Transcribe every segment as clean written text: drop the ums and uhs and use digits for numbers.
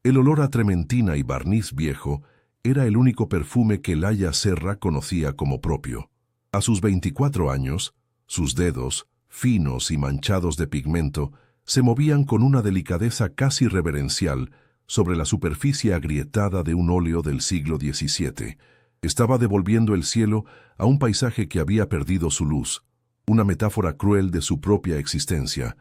El olor a trementina y barniz viejo era el único perfume que Laia Serra conocía como propio. A sus 24 años, sus dedos, finos y manchados de pigmento, se movían con una delicadeza casi reverencial sobre la superficie agrietada de un óleo del siglo XVII. Estaba devolviendo el cielo a un paisaje que había perdido su luz, una metáfora cruel de su propia existencia.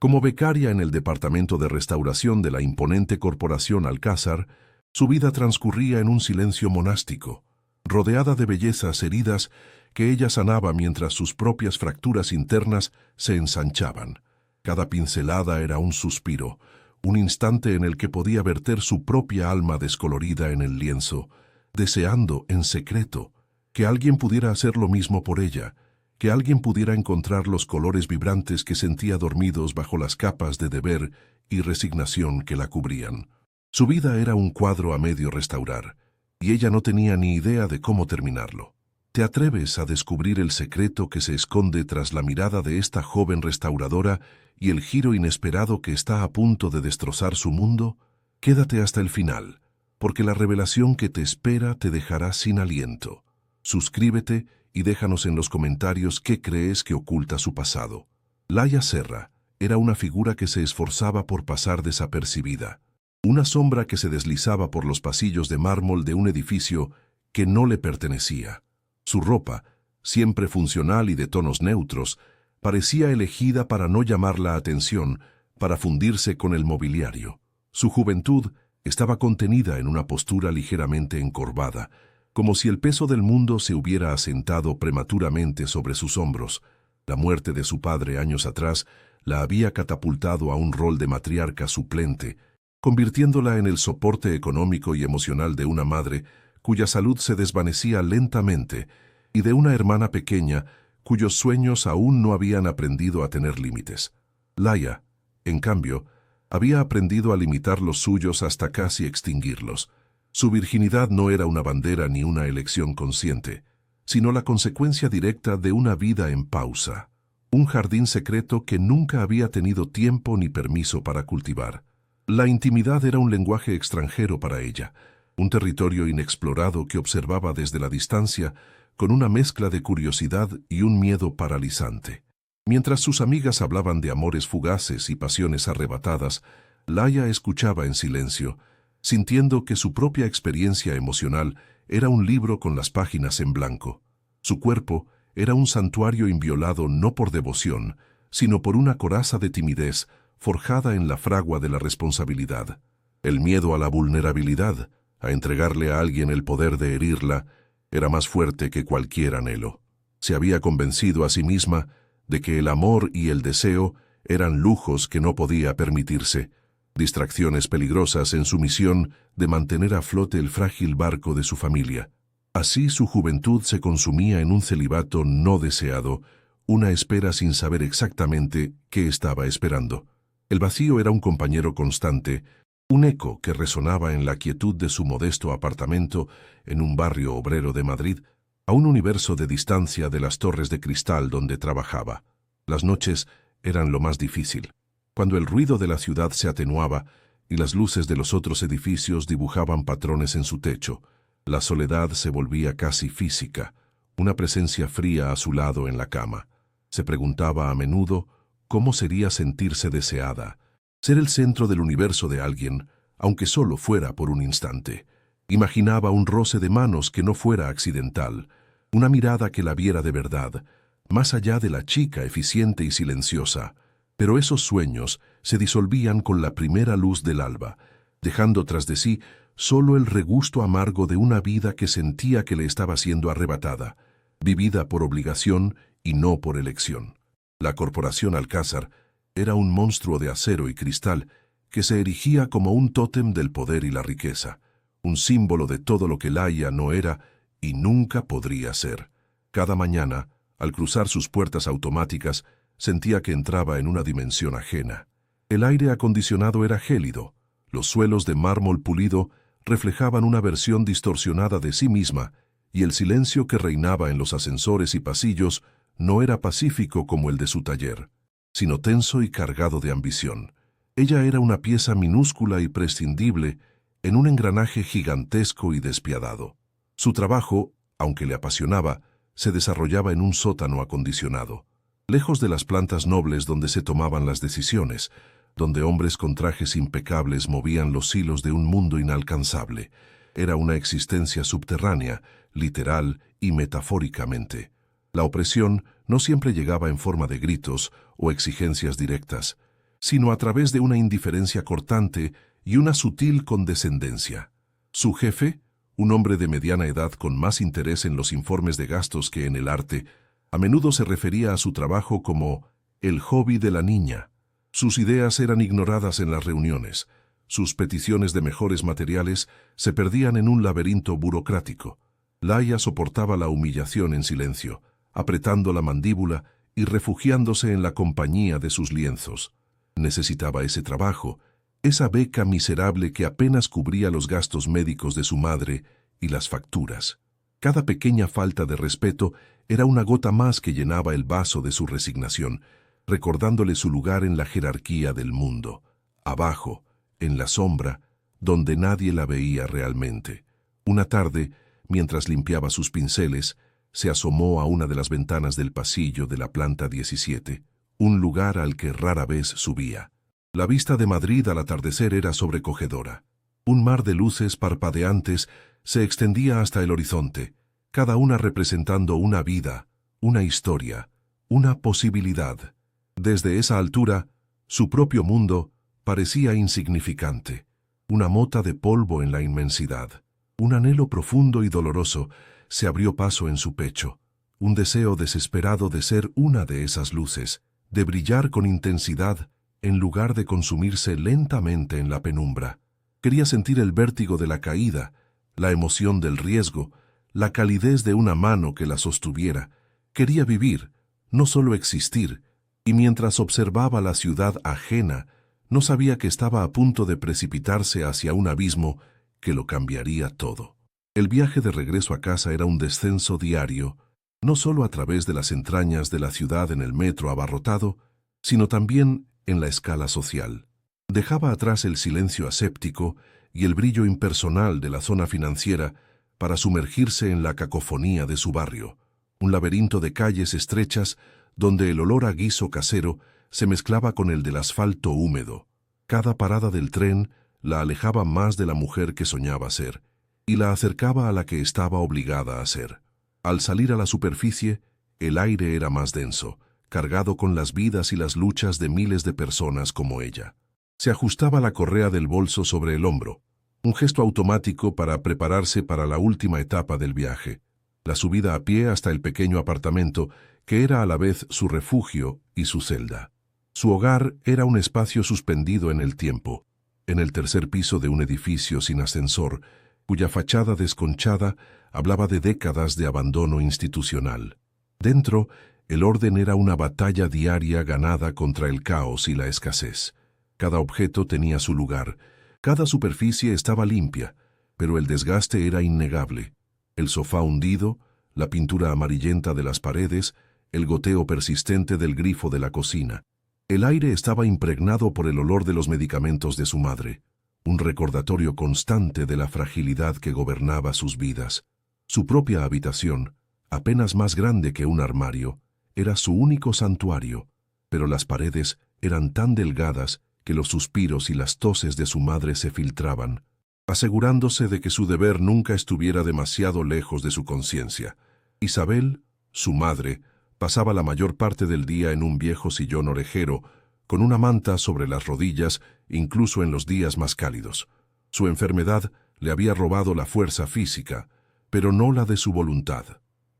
Como becaria en el departamento de restauración de la imponente corporación Alcázar, su vida transcurría en un silencio monástico, rodeada de bellezas heridas que ella sanaba mientras sus propias fracturas internas se ensanchaban. Cada pincelada era un suspiro, un instante en el que podía verter su propia alma descolorida en el lienzo, deseando, en secreto, que alguien pudiera hacer lo mismo por ella, que alguien pudiera encontrar los colores vibrantes que sentía dormidos bajo las capas de deber y resignación que la cubrían. Su vida era un cuadro a medio restaurar, y ella no tenía ni idea de cómo terminarlo. ¿Te atreves a descubrir el secreto que se esconde tras la mirada de esta joven restauradora y el giro inesperado que está a punto de destrozar su mundo? Quédate hasta el final, porque la revelación que te espera te dejará sin aliento. Suscríbete y déjanos en los comentarios qué crees que oculta su pasado. Laia Serra era una figura que se esforzaba por pasar desapercibida, una sombra que se deslizaba por los pasillos de mármol de un edificio que no le pertenecía. Su ropa, siempre funcional y de tonos neutros, parecía elegida para no llamar la atención, para fundirse con el mobiliario. Su juventud estaba contenida en una postura ligeramente encorvada, como si el peso del mundo se hubiera asentado prematuramente sobre sus hombros. La muerte de su padre años atrás la había catapultado a un rol de matriarca suplente, convirtiéndola en el soporte económico y emocional de una madre cuya salud se desvanecía lentamente y de una hermana pequeña cuyos sueños aún no habían aprendido a tener límites. Laia, en cambio, había aprendido a limitar los suyos hasta casi extinguirlos. Su virginidad no era una bandera ni una elección consciente, sino la consecuencia directa de una vida en pausa, un jardín secreto que nunca había tenido tiempo ni permiso para cultivar. La intimidad era un lenguaje extranjero para ella, un territorio inexplorado que observaba desde la distancia con una mezcla de curiosidad y un miedo paralizante. Mientras sus amigas hablaban de amores fugaces y pasiones arrebatadas, Laia escuchaba en silencio, sintiendo que su propia experiencia emocional era un libro con las páginas en blanco. Su cuerpo era un santuario inviolado no por devoción, sino por una coraza de timidez forjada en la fragua de la responsabilidad. El miedo a la vulnerabilidad, a entregarle a alguien el poder de herirla, era más fuerte que cualquier anhelo. Se había convencido a sí misma de que el amor y el deseo eran lujos que no podía permitirse, distracciones peligrosas en su misión de mantener a flote el frágil barco de su familia. Así su juventud se consumía en un celibato no deseado, una espera sin saber exactamente qué estaba esperando. El vacío era un compañero constante, un eco que resonaba en la quietud de su modesto apartamento en un barrio obrero de Madrid, a un universo de distancia de las torres de cristal donde trabajaba. Las noches eran lo más difícil, cuando el ruido de la ciudad se atenuaba y las luces de los otros edificios dibujaban patrones en su techo. La soledad se volvía casi física, una presencia fría a su lado en la cama. Se preguntaba a menudo cómo sería sentirse deseada, ser el centro del universo de alguien, aunque solo fuera por un instante. Imaginaba un roce de manos que no fuera accidental, una mirada que la viera de verdad, más allá de la chica eficiente y silenciosa. Pero esos sueños se disolvían con la primera luz del alba, dejando tras de sí solo el regusto amargo de una vida que sentía que le estaba siendo arrebatada, vivida por obligación y no por elección. La corporación Alcázar era un monstruo de acero y cristal que se erigía como un tótem del poder y la riqueza, un símbolo de todo lo que Laia no era y nunca podría ser. Cada mañana, al cruzar sus puertas automáticas, sentía que entraba en una dimensión ajena. El aire acondicionado era gélido, los suelos de mármol pulido reflejaban una versión distorsionada de sí misma, y el silencio que reinaba en los ascensores y pasillos no era pacífico como el de su taller, sino tenso y cargado de ambición. Ella era una pieza minúscula y prescindible en un engranaje gigantesco y despiadado. Su trabajo, aunque le apasionaba, se desarrollaba en un sótano acondicionado, lejos de las plantas nobles donde se tomaban las decisiones, donde hombres con trajes impecables movían los hilos de un mundo inalcanzable. Era una existencia subterránea, literal y metafóricamente. La opresión no siempre llegaba en forma de gritos o exigencias directas, sino a través de una indiferencia cortante y una sutil condescendencia. Su jefe, un hombre de mediana edad con más interés en los informes de gastos que en el arte, a menudo se refería a su trabajo como el hobby de la niña. Sus ideas eran ignoradas en las reuniones. Sus peticiones de mejores materiales se perdían en un laberinto burocrático. Laia soportaba la humillación en silencio, apretando la mandíbula y refugiándose en la compañía de sus lienzos. Necesitaba ese trabajo, esa beca miserable que apenas cubría los gastos médicos de su madre y las facturas. Cada pequeña falta de respeto era una gota más que llenaba el vaso de su resignación, recordándole su lugar en la jerarquía del mundo, abajo, en la sombra, donde nadie la veía realmente. Una tarde, mientras limpiaba sus pinceles, se asomó a una de las ventanas del pasillo de la planta 17, un lugar al que rara vez subía. La vista de Madrid al atardecer era sobrecogedora. Un mar de luces parpadeantes se extendía hasta el horizonte, cada una representando una vida, una historia, una posibilidad. Desde esa altura, su propio mundo parecía insignificante, una mota de polvo en la inmensidad. Un anhelo profundo y doloroso se abrió paso en su pecho, un deseo desesperado de ser una de esas luces, de brillar con intensidad en lugar de consumirse lentamente en la penumbra. Quería sentir el vértigo de la caída, la emoción del riesgo, la calidez de una mano que la sostuviera. Quería vivir, no solo existir, y mientras observaba la ciudad ajena, no sabía que estaba a punto de precipitarse hacia un abismo que lo cambiaría todo. El viaje de regreso a casa era un descenso diario, no solo a través de las entrañas de la ciudad en el metro abarrotado, sino también en la escala social. Dejaba atrás el silencio aséptico y el brillo impersonal de la zona financiera para sumergirse en la cacofonía de su barrio, un laberinto de calles estrechas donde el olor a guiso casero se mezclaba con el del asfalto húmedo. Cada parada del tren la alejaba más de la mujer que soñaba ser, y la acercaba a la que estaba obligada a ser. Al salir a la superficie, el aire era más denso, cargado con las vidas y las luchas de miles de personas como ella. Se ajustaba la correa del bolso sobre el hombro, un gesto automático para prepararse para la última etapa del viaje, la subida a pie hasta el pequeño apartamento que era a la vez su refugio y su celda. Su hogar era un espacio suspendido en el tiempo, en el tercer piso de un edificio sin ascensor, cuya fachada desconchada hablaba de décadas de abandono institucional. Dentro, el orden era una batalla diaria ganada contra el caos y la escasez. Cada objeto tenía su lugar, cada superficie estaba limpia, pero el desgaste era innegable. El sofá hundido, la pintura amarillenta de las paredes, el goteo persistente del grifo de la cocina. El aire estaba impregnado por el olor de los medicamentos de su madre, un recordatorio constante de la fragilidad que gobernaba sus vidas. Su propia habitación, apenas más grande que un armario, era su único santuario, pero las paredes eran tan delgadas que los suspiros y las toses de su madre se filtraban, asegurándose de que su deber nunca estuviera demasiado lejos de su conciencia. Isabel, su madre, pasaba la mayor parte del día en un viejo sillón orejero, con una manta sobre las rodillas, incluso en los días más cálidos. Su enfermedad le había robado la fuerza física, pero no la de su voluntad.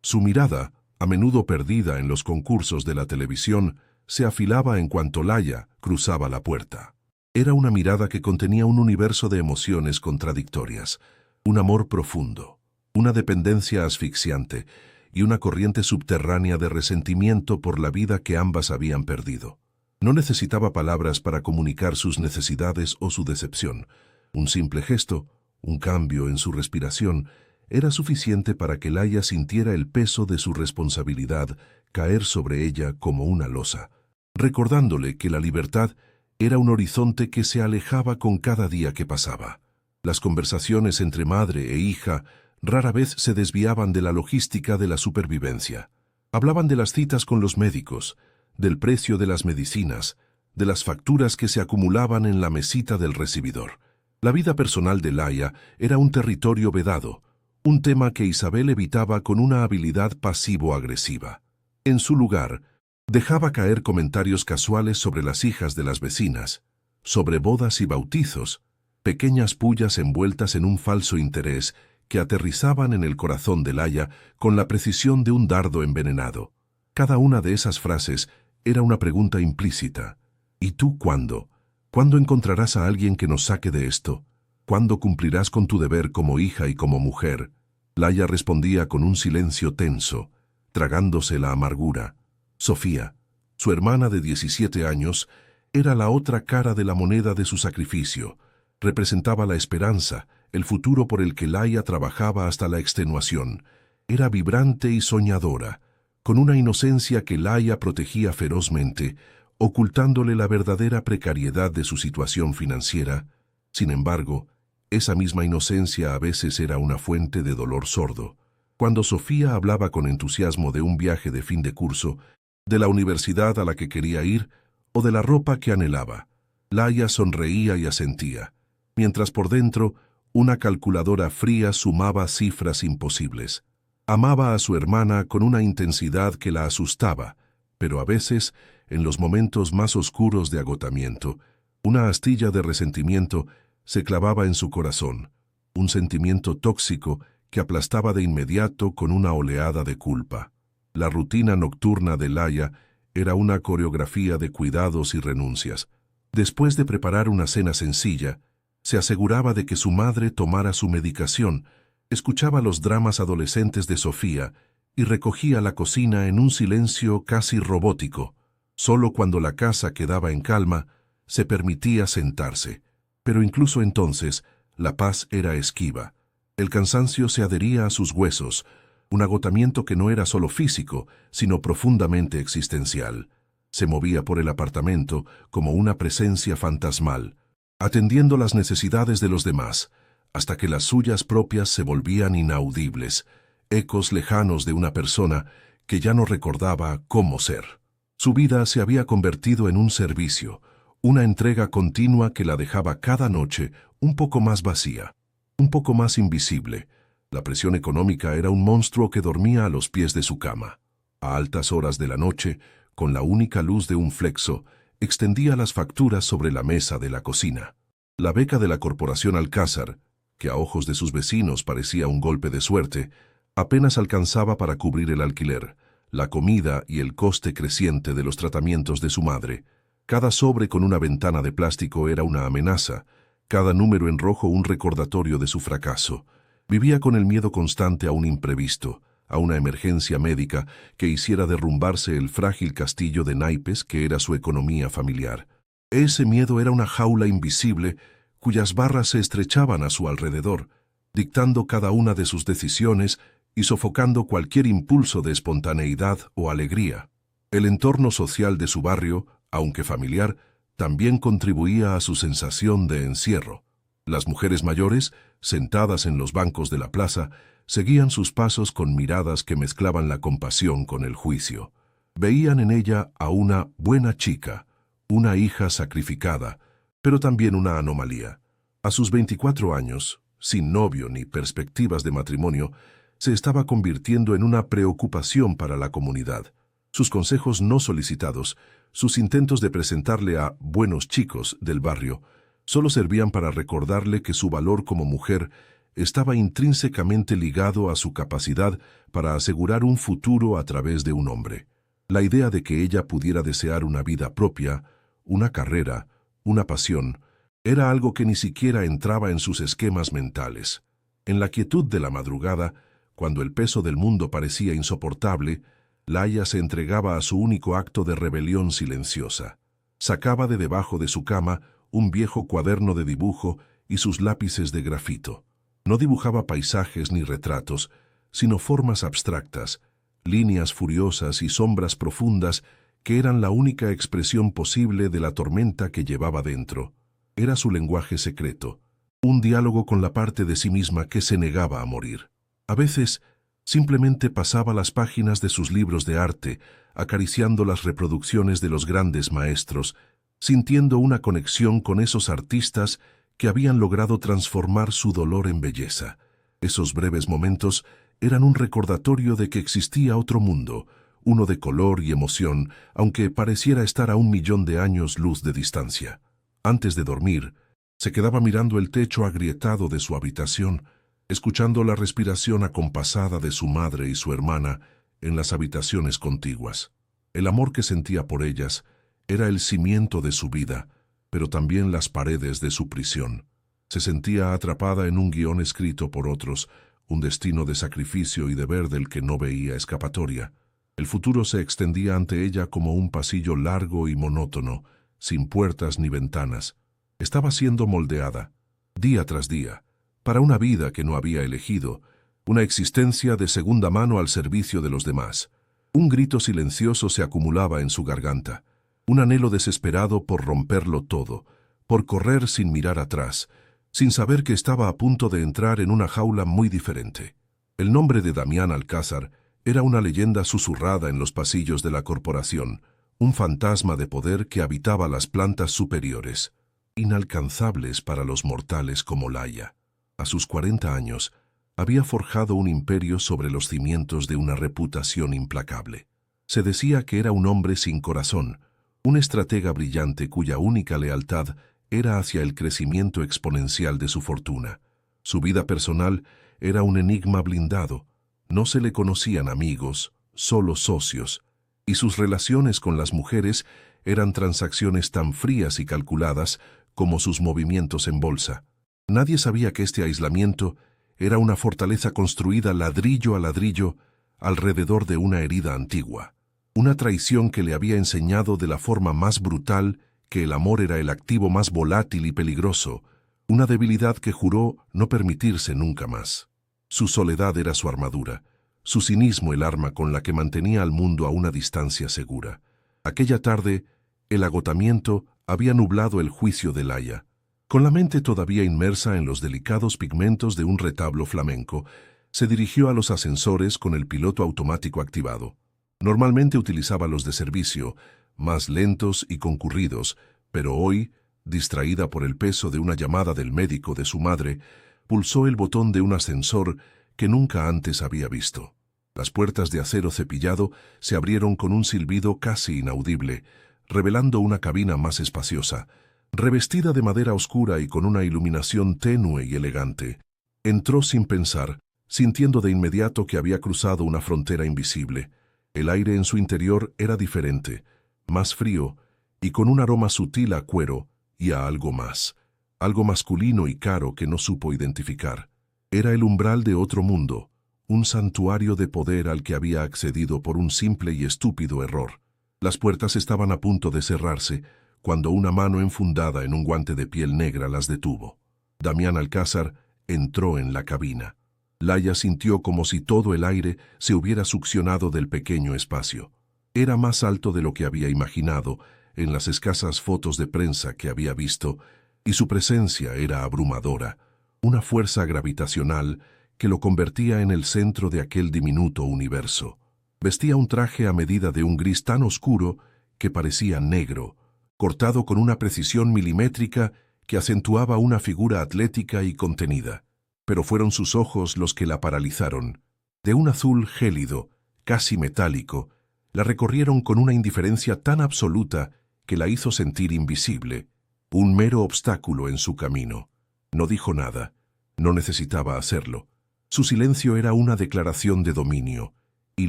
Su mirada, a menudo perdida en los concursos de la televisión, se afilaba en cuanto Laia cruzaba la puerta. Era una mirada que contenía un universo de emociones contradictorias, un amor profundo, una dependencia asfixiante y una corriente subterránea de resentimiento por la vida que ambas habían perdido. No necesitaba palabras para comunicar sus necesidades o su decepción. Un simple gesto, un cambio en su respiración, era suficiente para que Laia sintiera el peso de su responsabilidad caer sobre ella como una losa, recordándole que la libertad era un horizonte que se alejaba con cada día que pasaba. Las conversaciones entre madre e hija rara vez se desviaban de la logística de la supervivencia. Hablaban de las citas con los médicos, del precio de las medicinas, de las facturas que se acumulaban en la mesita del recibidor. La vida personal de Laia era un territorio vedado, un tema que Isabel evitaba con una habilidad pasivo-agresiva. En su lugar, dejaba caer comentarios casuales sobre las hijas de las vecinas, sobre bodas y bautizos, pequeñas pullas envueltas en un falso interés que aterrizaban en el corazón de Laia con la precisión de un dardo envenenado. Cada una de esas frases era una pregunta implícita. ¿Y tú cuándo? ¿Cuándo encontrarás a alguien que nos saque de esto? ¿Cuándo cumplirás con tu deber como hija y como mujer? Laia respondía con un silencio tenso, tragándose la amargura. Sofía, su hermana de 17 años, era la otra cara de la moneda de su sacrificio. Representaba la esperanza, el futuro por el que Laia trabajaba hasta la extenuación. Era vibrante y soñadora, con una inocencia que Laia protegía ferozmente, ocultándole la verdadera precariedad de su situación financiera. Sin embargo, esa misma inocencia a veces era una fuente de dolor sordo. Cuando Sofía hablaba con entusiasmo de un viaje de fin de curso, de la universidad a la que quería ir o de la ropa que anhelaba, Laia sonreía y asentía, mientras por dentro una calculadora fría sumaba cifras imposibles. Amaba a su hermana con una intensidad que la asustaba, pero a veces, en los momentos más oscuros de agotamiento, una astilla de resentimiento se clavaba en su corazón, un sentimiento tóxico que aplastaba de inmediato con una oleada de culpa. La rutina nocturna de Laia era una coreografía de cuidados y renuncias. Después de preparar una cena sencilla, se aseguraba de que su madre tomara su medicación, escuchaba los dramas adolescentes de Sofía y recogía la cocina en un silencio casi robótico. Solo cuando la casa quedaba en calma, se permitía sentarse. Pero incluso entonces, la paz era esquiva. El cansancio se adhería a sus huesos, un agotamiento que no era solo físico, sino profundamente existencial. Se movía por el apartamento como una presencia fantasmal, atendiendo las necesidades de los demás, hasta que las suyas propias se volvían inaudibles, ecos lejanos de una persona que ya no recordaba cómo ser. Su vida se había convertido en un servicio, una entrega continua que la dejaba cada noche un poco más vacía, un poco más invisible. La presión económica era un monstruo que dormía a los pies de su cama. A altas horas de la noche, con la única luz de un flexo, extendía las facturas sobre la mesa de la cocina. La beca de la Corporación Alcázar, que a ojos de sus vecinos parecía un golpe de suerte, apenas alcanzaba para cubrir el alquiler, la comida y el coste creciente de los tratamientos de su madre. Cada sobre con una ventana de plástico era una amenaza, cada número en rojo un recordatorio de su fracaso. Vivía con el miedo constante a un imprevisto, a una emergencia médica que hiciera derrumbarse el frágil castillo de naipes que era su economía familiar. Ese miedo era una jaula invisible cuyas barras se estrechaban a su alrededor, dictando cada una de sus decisiones y sofocando cualquier impulso de espontaneidad o alegría. El entorno social de su barrio, aunque familiar, también contribuía a su sensación de encierro. Las mujeres mayores, sentadas en los bancos de la plaza, seguían sus pasos con miradas que mezclaban la compasión con el juicio. Veían en ella a una buena chica, una hija sacrificada, pero también una anomalía. A sus 24 años, sin novio ni perspectivas de matrimonio, se estaba convirtiendo en una preocupación para la comunidad. Sus consejos no solicitados, sus intentos de presentarle a buenos chicos del barrio, solo servían para recordarle que su valor como mujer estaba intrínsecamente ligado a su capacidad para asegurar un futuro a través de un hombre. La idea de que ella pudiera desear una vida propia, una carrera, una pasión, era algo que ni siquiera entraba en sus esquemas mentales. En la quietud de la madrugada, cuando el peso del mundo parecía insoportable, Laia se entregaba a su único acto de rebelión silenciosa. Sacaba de debajo de su cama un viejo cuaderno de dibujo y sus lápices de grafito. No dibujaba paisajes ni retratos, sino formas abstractas, líneas furiosas y sombras profundas que eran la única expresión posible de la tormenta que llevaba dentro. Era su lenguaje secreto. un diálogo con la parte de sí misma que se negaba a morir. A veces, simplemente pasaba las páginas de sus libros de arte, acariciando las reproducciones de los grandes maestros, sintiendo una conexión con esos artistas que habían logrado transformar su dolor en belleza. Esos breves momentos eran un recordatorio de que existía otro mundo, uno de color y emoción, aunque pareciera estar a 1.000.000 de años luz de distancia. Antes de dormir, se quedaba mirando el techo agrietado de su habitación, escuchando la respiración acompasada de su madre y su hermana en las habitaciones contiguas. El amor que sentía por ellas era el cimiento de su vida, pero también las paredes de su prisión. Se sentía atrapada en un guión escrito por otros, un destino de sacrificio y deber del que no veía escapatoria. El futuro se extendía ante ella como un pasillo largo y monótono, sin puertas ni ventanas. Estaba siendo moldeada, día tras día, para una vida que no había elegido, una existencia de segunda mano al servicio de los demás. Un grito silencioso se acumulaba en su garganta, un anhelo desesperado por romperlo todo, por correr sin mirar atrás, sin saber que estaba a punto de entrar en una jaula muy diferente. El nombre de Damián Alcázar era una leyenda susurrada en los pasillos de la corporación, un fantasma de poder que habitaba las plantas superiores, inalcanzables para los mortales como Laia. A sus 40 años, había forjado un imperio sobre los cimientos de una reputación implacable. Se decía que era un hombre sin corazón, un estratega brillante cuya única lealtad era hacia el crecimiento exponencial de su fortuna. Su vida personal era un enigma blindado. No se le conocían amigos, solo socios, y sus relaciones con las mujeres eran transacciones tan frías y calculadas como sus movimientos en bolsa. Nadie sabía que este aislamiento era una fortaleza construida ladrillo a ladrillo alrededor de una herida antigua, una traición que le había enseñado de la forma más brutal que el amor era el activo más volátil y peligroso, una debilidad que juró no permitirse nunca más. Su soledad era su armadura, su cinismo el arma con la que mantenía al mundo a una distancia segura. Aquella tarde, el agotamiento había nublado el juicio de Laia. Con la mente todavía inmersa en los delicados pigmentos de un retablo flamenco, se dirigió a los ascensores con el piloto automático activado. Normalmente utilizaba los de servicio, más lentos y concurridos, pero hoy, distraída por el peso de una llamada del médico de su madre, pulsó el botón de un ascensor que nunca antes había visto. Las puertas de acero cepillado se abrieron con un silbido casi inaudible, revelando una cabina más espaciosa, revestida de madera oscura y con una iluminación tenue y elegante. Entró sin pensar, sintiendo de inmediato que había cruzado una frontera invisible. El aire en su interior era diferente, más frío y con un aroma sutil a cuero y a algo más, algo masculino y caro que no supo identificar. Era el umbral de otro mundo, un santuario de poder al que había accedido por un simple y estúpido error. Las puertas estaban a punto de cerrarse, cuando una mano enfundada en un guante de piel negra las detuvo. Damián Alcázar entró en la cabina. Laia sintió como si todo el aire se hubiera succionado del pequeño espacio. Era más alto de lo que había imaginado en las escasas fotos de prensa que había visto, y su presencia era abrumadora, una fuerza gravitacional que lo convertía en el centro de aquel diminuto universo. Vestía un traje a medida de un gris tan oscuro que parecía negro, cortado con una precisión milimétrica que acentuaba una figura atlética y contenida. Pero fueron sus ojos los que la paralizaron. De un azul gélido, casi metálico, la recorrieron con una indiferencia tan absoluta que la hizo sentir invisible, un mero obstáculo en su camino. No dijo nada, no necesitaba hacerlo. Su silencio era una declaración de dominio, y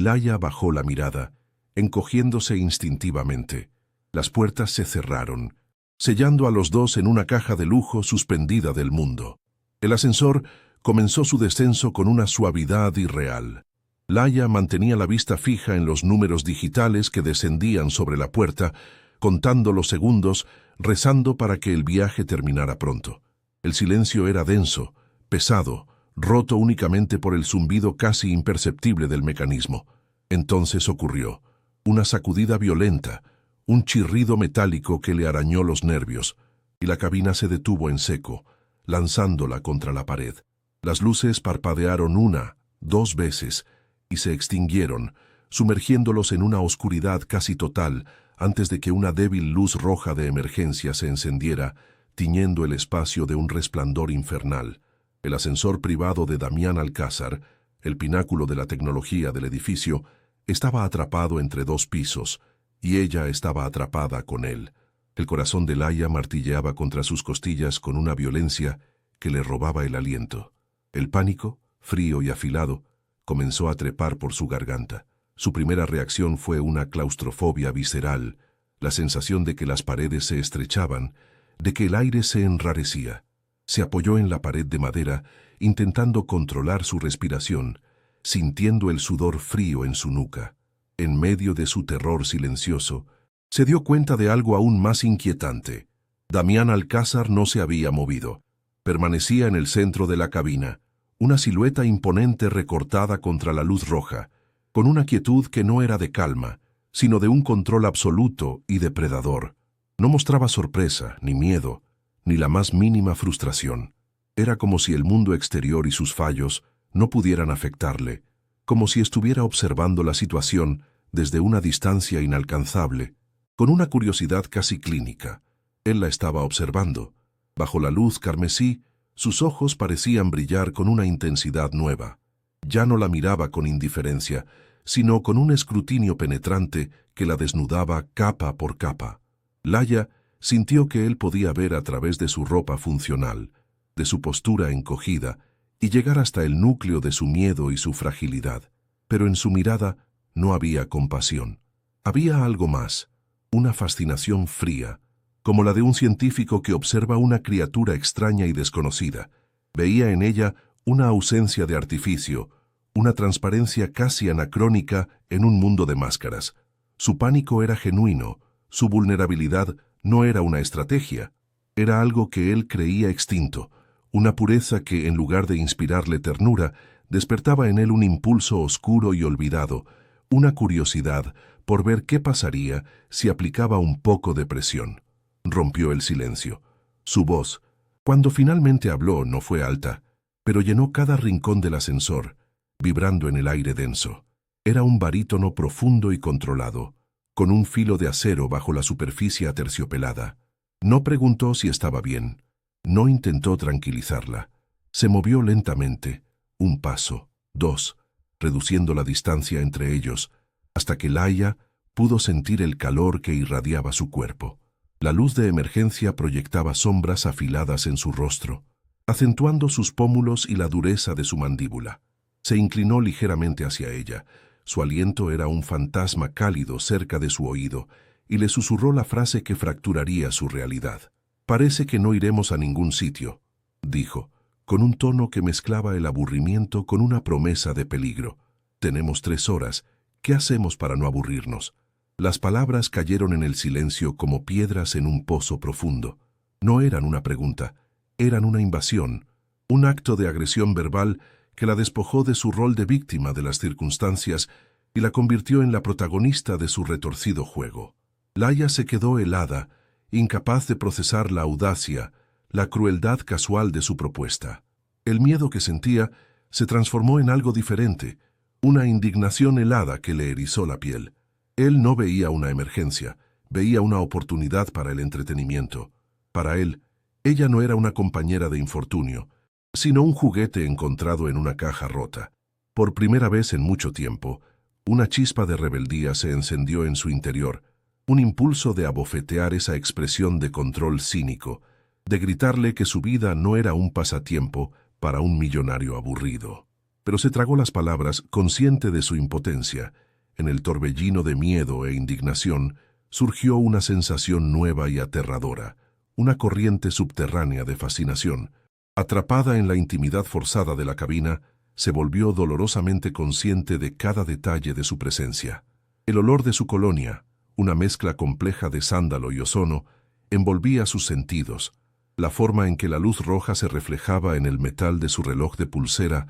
Laia bajó la mirada, encogiéndose instintivamente. Las puertas se cerraron, sellando a los dos en una caja de lujo suspendida del mundo. El ascensor comenzó su descenso con una suavidad irreal. Laia mantenía la vista fija en los números digitales que descendían sobre la puerta, contando los segundos, rezando para que el viaje terminara pronto. El silencio era denso, pesado, roto únicamente por el zumbido casi imperceptible del mecanismo. Entonces ocurrió una sacudida violenta, un chirrido metálico que le arañó los nervios, y la cabina se detuvo en seco. lanzándola contra la pared. Las luces parpadearon una, dos veces, y se extinguieron, sumergiéndolos en una oscuridad casi total antes de que una débil luz roja de emergencia se encendiera, tiñendo el espacio de un resplandor infernal. El ascensor privado de Damián Alcázar, el pináculo de la tecnología del edificio, estaba atrapado entre dos pisos, y ella estaba atrapada con él. El corazón de Laia martilleaba contra sus costillas con una violencia que le robaba el aliento. El pánico, frío y afilado, comenzó a trepar por su garganta. Su primera reacción fue una claustrofobia visceral, la sensación de que las paredes se estrechaban, de que el aire se enrarecía. Se apoyó en la pared de madera, intentando controlar su respiración, sintiendo el sudor frío en su nuca. En medio de su terror silencioso, se dio cuenta de algo aún más inquietante. Damián Alcázar no se había movido. Permanecía en el centro de la cabina, una silueta imponente recortada contra la luz roja, con una quietud que no era de calma, sino de un control absoluto y depredador. No mostraba sorpresa, ni miedo, ni la más mínima frustración. Era como si el mundo exterior y sus fallos no pudieran afectarle, como si estuviera observando la situación desde una distancia inalcanzable, con una curiosidad casi clínica. Él la estaba observando. Bajo la luz carmesí, sus ojos parecían brillar con una intensidad nueva. Ya no la miraba con indiferencia, sino con un escrutinio penetrante que la desnudaba capa por capa. Laia sintió que él podía ver a través de su ropa funcional, de su postura encogida, y llegar hasta el núcleo de su miedo y su fragilidad. Pero en su mirada no había compasión. Había algo más, una fascinación fría, como la de un científico que observa una criatura extraña y desconocida. Veía en ella una ausencia de artificio, una transparencia casi anacrónica en un mundo de máscaras. Su pánico era genuino, su vulnerabilidad no era una estrategia, era algo que él creía extinto, una pureza que, en lugar de inspirarle ternura, despertaba en él un impulso oscuro y olvidado, una curiosidad por ver qué pasaría si aplicaba un poco de presión. Rompió el silencio. Su voz, cuando finalmente habló, no fue alta, pero llenó cada rincón del ascensor, vibrando en el aire denso. Era un barítono profundo y controlado, con un filo de acero bajo la superficie aterciopelada. No preguntó si estaba bien. No intentó tranquilizarla. Se movió lentamente, un paso, dos, reduciendo la distancia entre ellos, hasta que Laia pudo sentir el calor que irradiaba su cuerpo. La luz de emergencia proyectaba sombras afiladas en su rostro, acentuando sus pómulos y la dureza de su mandíbula. Se inclinó ligeramente hacia ella. Su aliento era un fantasma cálido cerca de su oído, y le susurró la frase que fracturaría su realidad. «Parece que no iremos a ningún sitio», dijo, con un tono que mezclaba el aburrimiento con una promesa de peligro. «Tenemos 3 horas. ¿Qué hacemos para no aburrirnos?» Las palabras cayeron en el silencio como piedras en un pozo profundo. No eran una pregunta, eran una invasión, un acto de agresión verbal que la despojó de su rol de víctima de las circunstancias y la convirtió en la protagonista de su retorcido juego. Laia se quedó helada, incapaz de procesar la audacia, la crueldad casual de su propuesta. El miedo que sentía se transformó en algo diferente, una indignación helada que le erizó la piel. Él no veía una emergencia, veía una oportunidad para el entretenimiento. Para él, ella no era una compañera de infortunio, sino un juguete encontrado en una caja rota. Por primera vez en mucho tiempo, una chispa de rebeldía se encendió en su interior, un impulso de abofetear esa expresión de control cínico, de gritarle que su vida no era un pasatiempo para un millonario aburrido. Pero se tragó las palabras, consciente de su impotencia. En el torbellino de miedo e indignación surgió una sensación nueva y aterradora, una corriente subterránea de fascinación. Atrapada en la intimidad forzada de la cabina, se volvió dolorosamente consciente de cada detalle de su presencia. El olor de su colonia, una mezcla compleja de sándalo y ozono, envolvía sus sentidos. La forma en que la luz roja se reflejaba en el metal de su reloj de pulsera,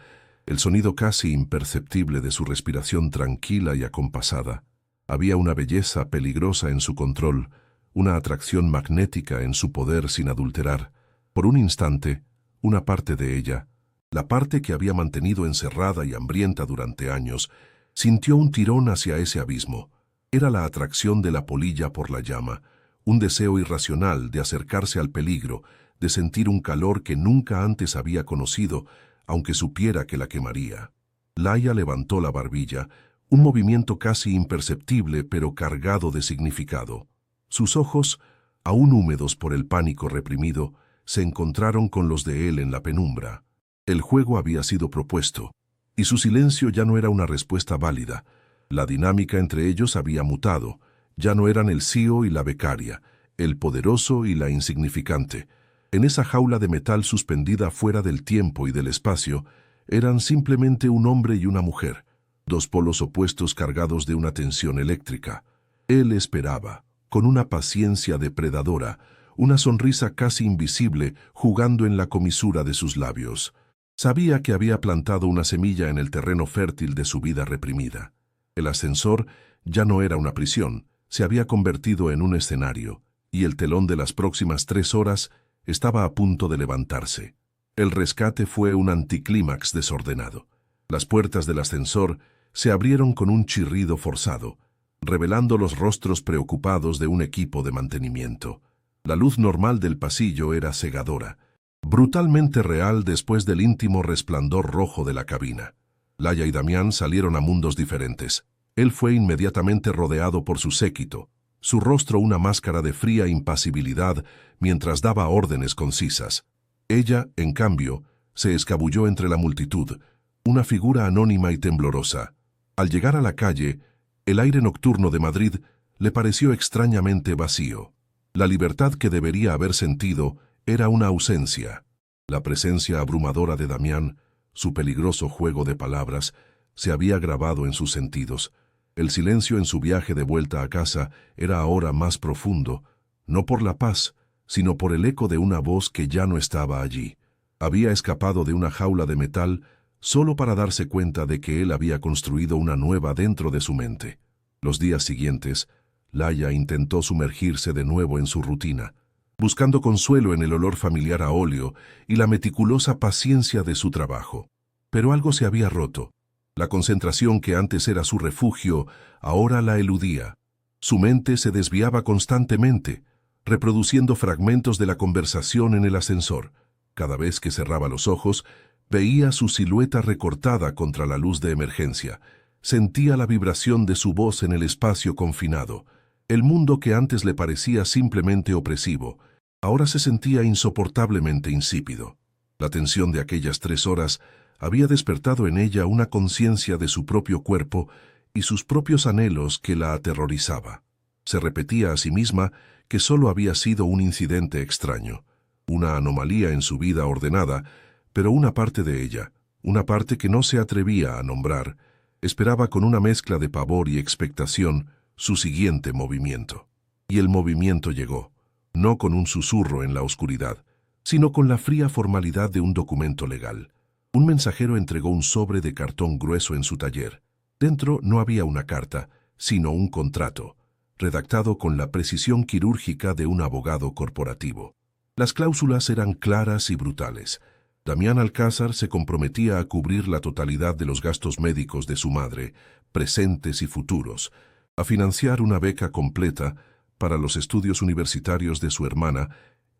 el sonido casi imperceptible de su respiración tranquila y acompasada. Había una belleza peligrosa en su control, una atracción magnética en su poder sin adulterar. Por un instante, Una parte de ella, la parte que había mantenido encerrada y hambrienta durante años, sintió un tirón hacia ese abismo. Era la atracción de la polilla por la llama, un deseo irracional de acercarse al peligro, de sentir un calor que nunca antes había conocido, aunque supiera que la quemaría. Laia levantó la barbilla, un movimiento casi imperceptible pero cargado de significado. Sus ojos, aún húmedos por el pánico reprimido, se encontraron con los de él en la penumbra. El juego había sido propuesto, y su silencio ya no era una respuesta válida. La dinámica entre ellos había mutado. Ya no eran el CEO y la becaria, el poderoso y la insignificante. En esa jaula de metal suspendida fuera del tiempo y del espacio, eran simplemente un hombre y una mujer, dos polos opuestos cargados de una tensión eléctrica. Él esperaba, con una paciencia depredadora, una sonrisa casi invisible jugando en la comisura de sus labios. Sabía que había plantado una semilla en el terreno fértil de su vida reprimida. El ascensor ya no era una prisión, se había convertido en un escenario, y el telón de las próximas 3 horas estaba a punto de levantarse. El rescate fue un anticlímax desordenado. Las puertas del ascensor se abrieron con un chirrido forzado, revelando los rostros preocupados de un equipo de mantenimiento. La luz normal del pasillo era cegadora, brutalmente real después del íntimo resplandor rojo de la cabina. Laia y Damián salieron a mundos diferentes. Él fue inmediatamente rodeado por su séquito, su rostro una máscara de fría impasibilidad mientras daba órdenes concisas. Ella, en cambio, se escabulló entre la multitud, una figura anónima y temblorosa. Al llegar a la calle, el aire nocturno de Madrid le pareció extrañamente vacío. La libertad que debería haber sentido era una ausencia. La presencia abrumadora de Damián, su peligroso juego de palabras, se había grabado en sus sentidos. El silencio en su viaje de vuelta a casa era ahora más profundo, no por la paz, sino por el eco de una voz que ya no estaba allí. Había escapado de una jaula de metal solo para darse cuenta de que él había construido una nueva dentro de su mente. Los días siguientes, Laia intentó sumergirse de nuevo en su rutina, buscando consuelo en el olor familiar a óleo y la meticulosa paciencia de su trabajo. Pero algo se había roto. La concentración que antes era su refugio, ahora la eludía. Su mente se desviaba constantemente, reproduciendo fragmentos de la conversación en el ascensor. Cada vez que cerraba los ojos, veía su silueta recortada contra la luz de emergencia. Sentía la vibración de su voz en el espacio confinado. El mundo que antes le parecía simplemente opresivo, ahora se sentía insoportablemente insípido. La tensión de aquellas 3 horas había despertado en ella una conciencia de su propio cuerpo y sus propios anhelos que la aterrorizaba. Se repetía a sí misma que solo había sido un incidente extraño, una anomalía en su vida ordenada, pero una parte de ella, una parte que no se atrevía a nombrar, esperaba con una mezcla de pavor y expectación su siguiente movimiento. Y el movimiento llegó, no con un susurro en la oscuridad, sino con la fría formalidad de un documento legal. Un mensajero entregó un sobre de cartón grueso en su taller. Dentro no había una carta, sino un contrato, redactado con la precisión quirúrgica de un abogado corporativo. Las cláusulas eran claras y brutales. Damián Alcázar se comprometía a cubrir la totalidad de los gastos médicos de su madre, presentes y futuros, a financiar una beca completa para los estudios universitarios de su hermana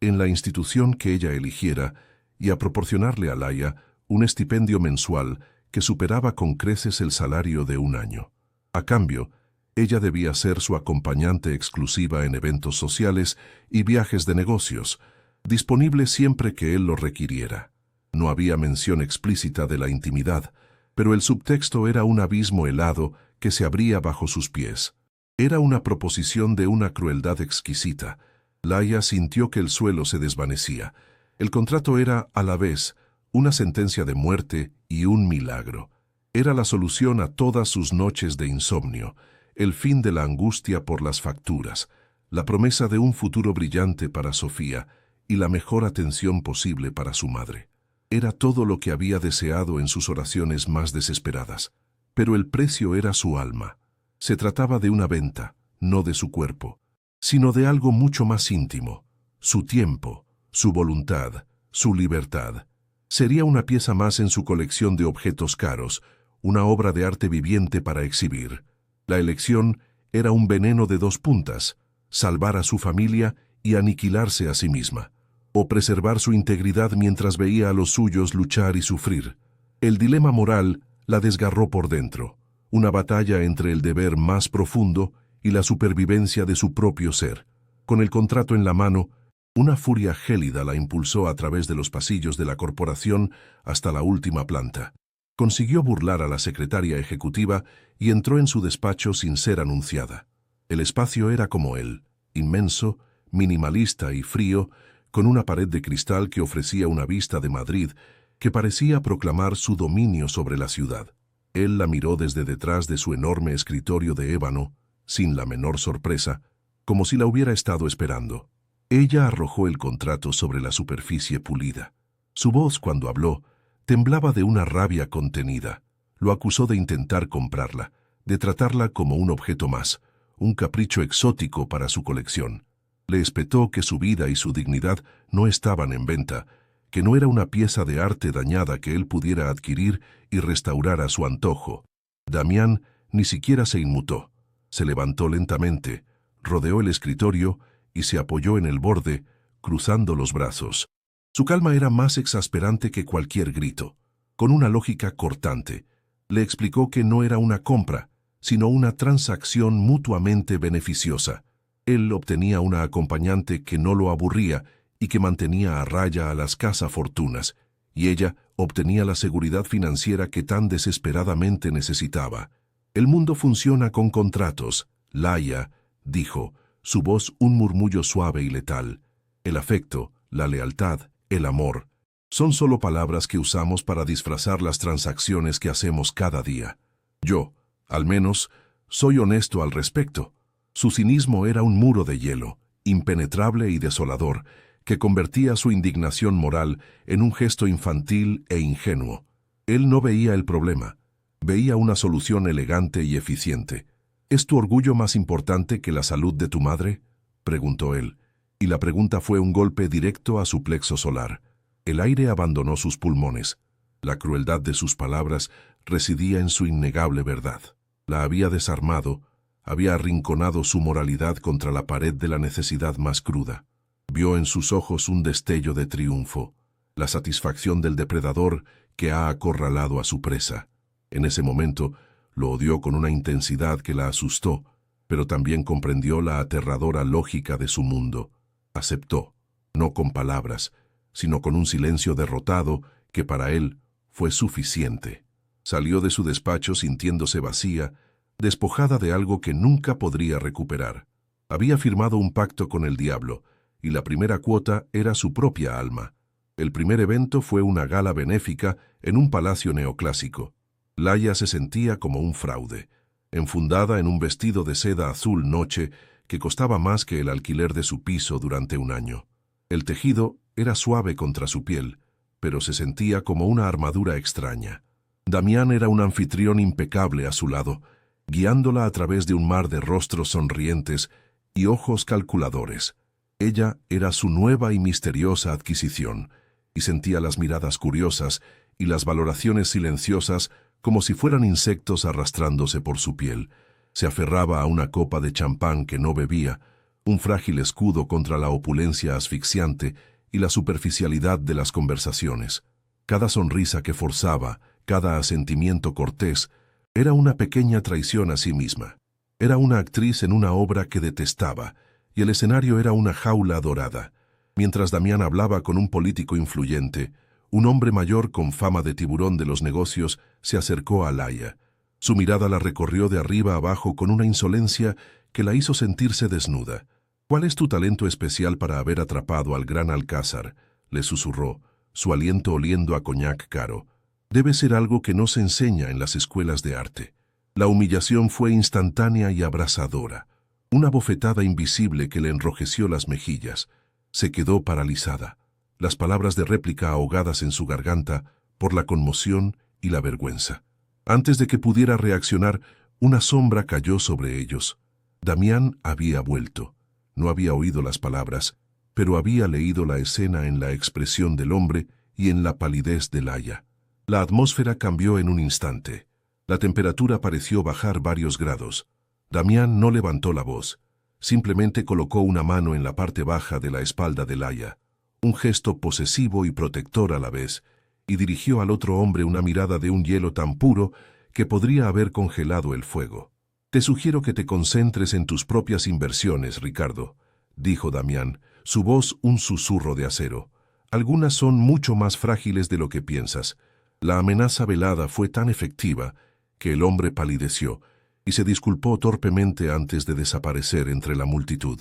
en la institución que ella eligiera y a proporcionarle a Laia un estipendio mensual que superaba con creces el salario de un año. A cambio, ella debía ser su acompañante exclusiva en eventos sociales y viajes de negocios, disponible siempre que él lo requiriera. No había mención explícita de la intimidad, pero el subtexto era un abismo helado que se abría bajo sus pies. Era una proposición de una crueldad exquisita. Laia sintió que el suelo se desvanecía. El contrato era, a la vez, una sentencia de muerte y un milagro. Era la solución a todas sus noches de insomnio, el fin de la angustia por las facturas, la promesa de un futuro brillante para Sofía y la mejor atención posible para su madre. Era todo lo que había deseado en sus oraciones más desesperadas. Pero el precio era su alma. Se trataba de una venta, no de su cuerpo, sino de algo mucho más íntimo, su tiempo, su voluntad, su libertad. Sería una pieza más en su colección de objetos caros, una obra de arte viviente para exhibir. La elección era un veneno de dos puntas: salvar a su familia y aniquilarse a sí misma, o preservar su integridad mientras veía a los suyos luchar y sufrir. El dilema moral la desgarró por dentro, una batalla entre el deber más profundo y la supervivencia de su propio ser. Con el contrato en la mano, una furia gélida la impulsó a través de los pasillos de la corporación hasta la última planta. Consiguió burlar a la secretaria ejecutiva y entró en su despacho sin ser anunciada. El espacio era como él, inmenso, minimalista y frío, con una pared de cristal que ofrecía una vista de Madrid que parecía proclamar su dominio sobre la ciudad. Él la miró desde detrás de su enorme escritorio de ébano, sin la menor sorpresa, como si la hubiera estado esperando. Ella arrojó el contrato sobre la superficie pulida. Su voz, cuando habló, temblaba de una rabia contenida. Lo acusó de intentar comprarla, de tratarla como un objeto más, un capricho exótico para su colección. Le espetó que su vida y su dignidad no estaban en venta, que no era una pieza de arte dañada que él pudiera adquirir y restaurar a su antojo. Damián ni siquiera se inmutó. Se levantó lentamente, rodeó el escritorio y se apoyó en el borde, cruzando los brazos. Su calma era más exasperante que cualquier grito. Con una lógica cortante, le explicó que no era una compra, sino una transacción mutuamente beneficiosa. Él obtenía una acompañante que no lo aburría y que mantenía a raya a las cazafortunas, y ella obtenía la seguridad financiera que tan desesperadamente necesitaba. El mundo funciona con contratos, Laia, dijo, su voz un murmullo suave y letal. El afecto, la lealtad, el amor, son solo palabras que usamos para disfrazar las transacciones que hacemos cada día. Yo, al menos, soy honesto al respecto. Su cinismo era un muro de hielo, impenetrable y desolador, que convertía su indignación moral en un gesto infantil e ingenuo. Él no veía el problema, veía una solución elegante y eficiente. ¿Es tu orgullo más importante que la salud de tu madre?, preguntó él, y la pregunta fue un golpe directo a su plexo solar. El aire abandonó sus pulmones. La crueldad de sus palabras residía en su innegable verdad. La había desarmado, había arrinconado su moralidad contra la pared de la necesidad más cruda. Vio en sus ojos un destello de triunfo, la satisfacción del depredador que ha acorralado a su presa. En ese momento, lo odió con una intensidad que la asustó, pero también comprendió la aterradora lógica de su mundo. Aceptó, no con palabras, sino con un silencio derrotado que para él fue suficiente. Salió de su despacho sintiéndose vacía, despojada de algo que nunca podría recuperar. Había firmado un pacto con el diablo, y la primera cuota era su propia alma. El primer evento fue una gala benéfica en un palacio neoclásico. Laia se sentía como un fraude, enfundada en un vestido de seda azul noche que costaba más que el alquiler de su piso durante un año. El tejido era suave contra su piel, pero se sentía como una armadura extraña. Damián era un anfitrión impecable a su lado, guiándola a través de un mar de rostros sonrientes y ojos calculadores. Ella era su nueva y misteriosa adquisición, y sentía las miradas curiosas y las valoraciones silenciosas como si fueran insectos arrastrándose por su piel. Se aferraba a una copa de champán que no bebía, un frágil escudo contra la opulencia asfixiante y la superficialidad de las conversaciones. Cada sonrisa que forzaba, cada asentimiento cortés, era una pequeña traición a sí misma. Era una actriz en una obra que detestaba, y el escenario era una jaula dorada. Mientras Damián hablaba con un político influyente, un hombre mayor con fama de tiburón de los negocios se acercó a Laia. Su mirada la recorrió de arriba a abajo con una insolencia que la hizo sentirse desnuda. «¿Cuál es tu talento especial para haber atrapado al gran Alcázar?», le susurró, su aliento oliendo a coñac caro. «Debe ser algo que no se enseña en las escuelas de arte». La humillación fue instantánea y abrasadora. Una bofetada invisible que le enrojeció las mejillas. Se quedó paralizada, las palabras de réplica ahogadas en su garganta por la conmoción y la vergüenza. Antes de que pudiera reaccionar, una sombra cayó sobre ellos. Damián había vuelto. No había oído las palabras, pero había leído la escena en la expresión del hombre y en la palidez de Laia. La atmósfera cambió en un instante. La temperatura pareció bajar varios grados. Damián no levantó la voz. Simplemente colocó una mano en la parte baja de la espalda de Laia, un gesto posesivo y protector a la vez, y dirigió al otro hombre una mirada de un hielo tan puro que podría haber congelado el fuego. «Te sugiero que te concentres en tus propias inversiones, Ricardo», dijo Damián, su voz un susurro de acero. «Algunas son mucho más frágiles de lo que piensas». La amenaza velada fue tan efectiva que el hombre palideció y se disculpó torpemente antes de desaparecer entre la multitud.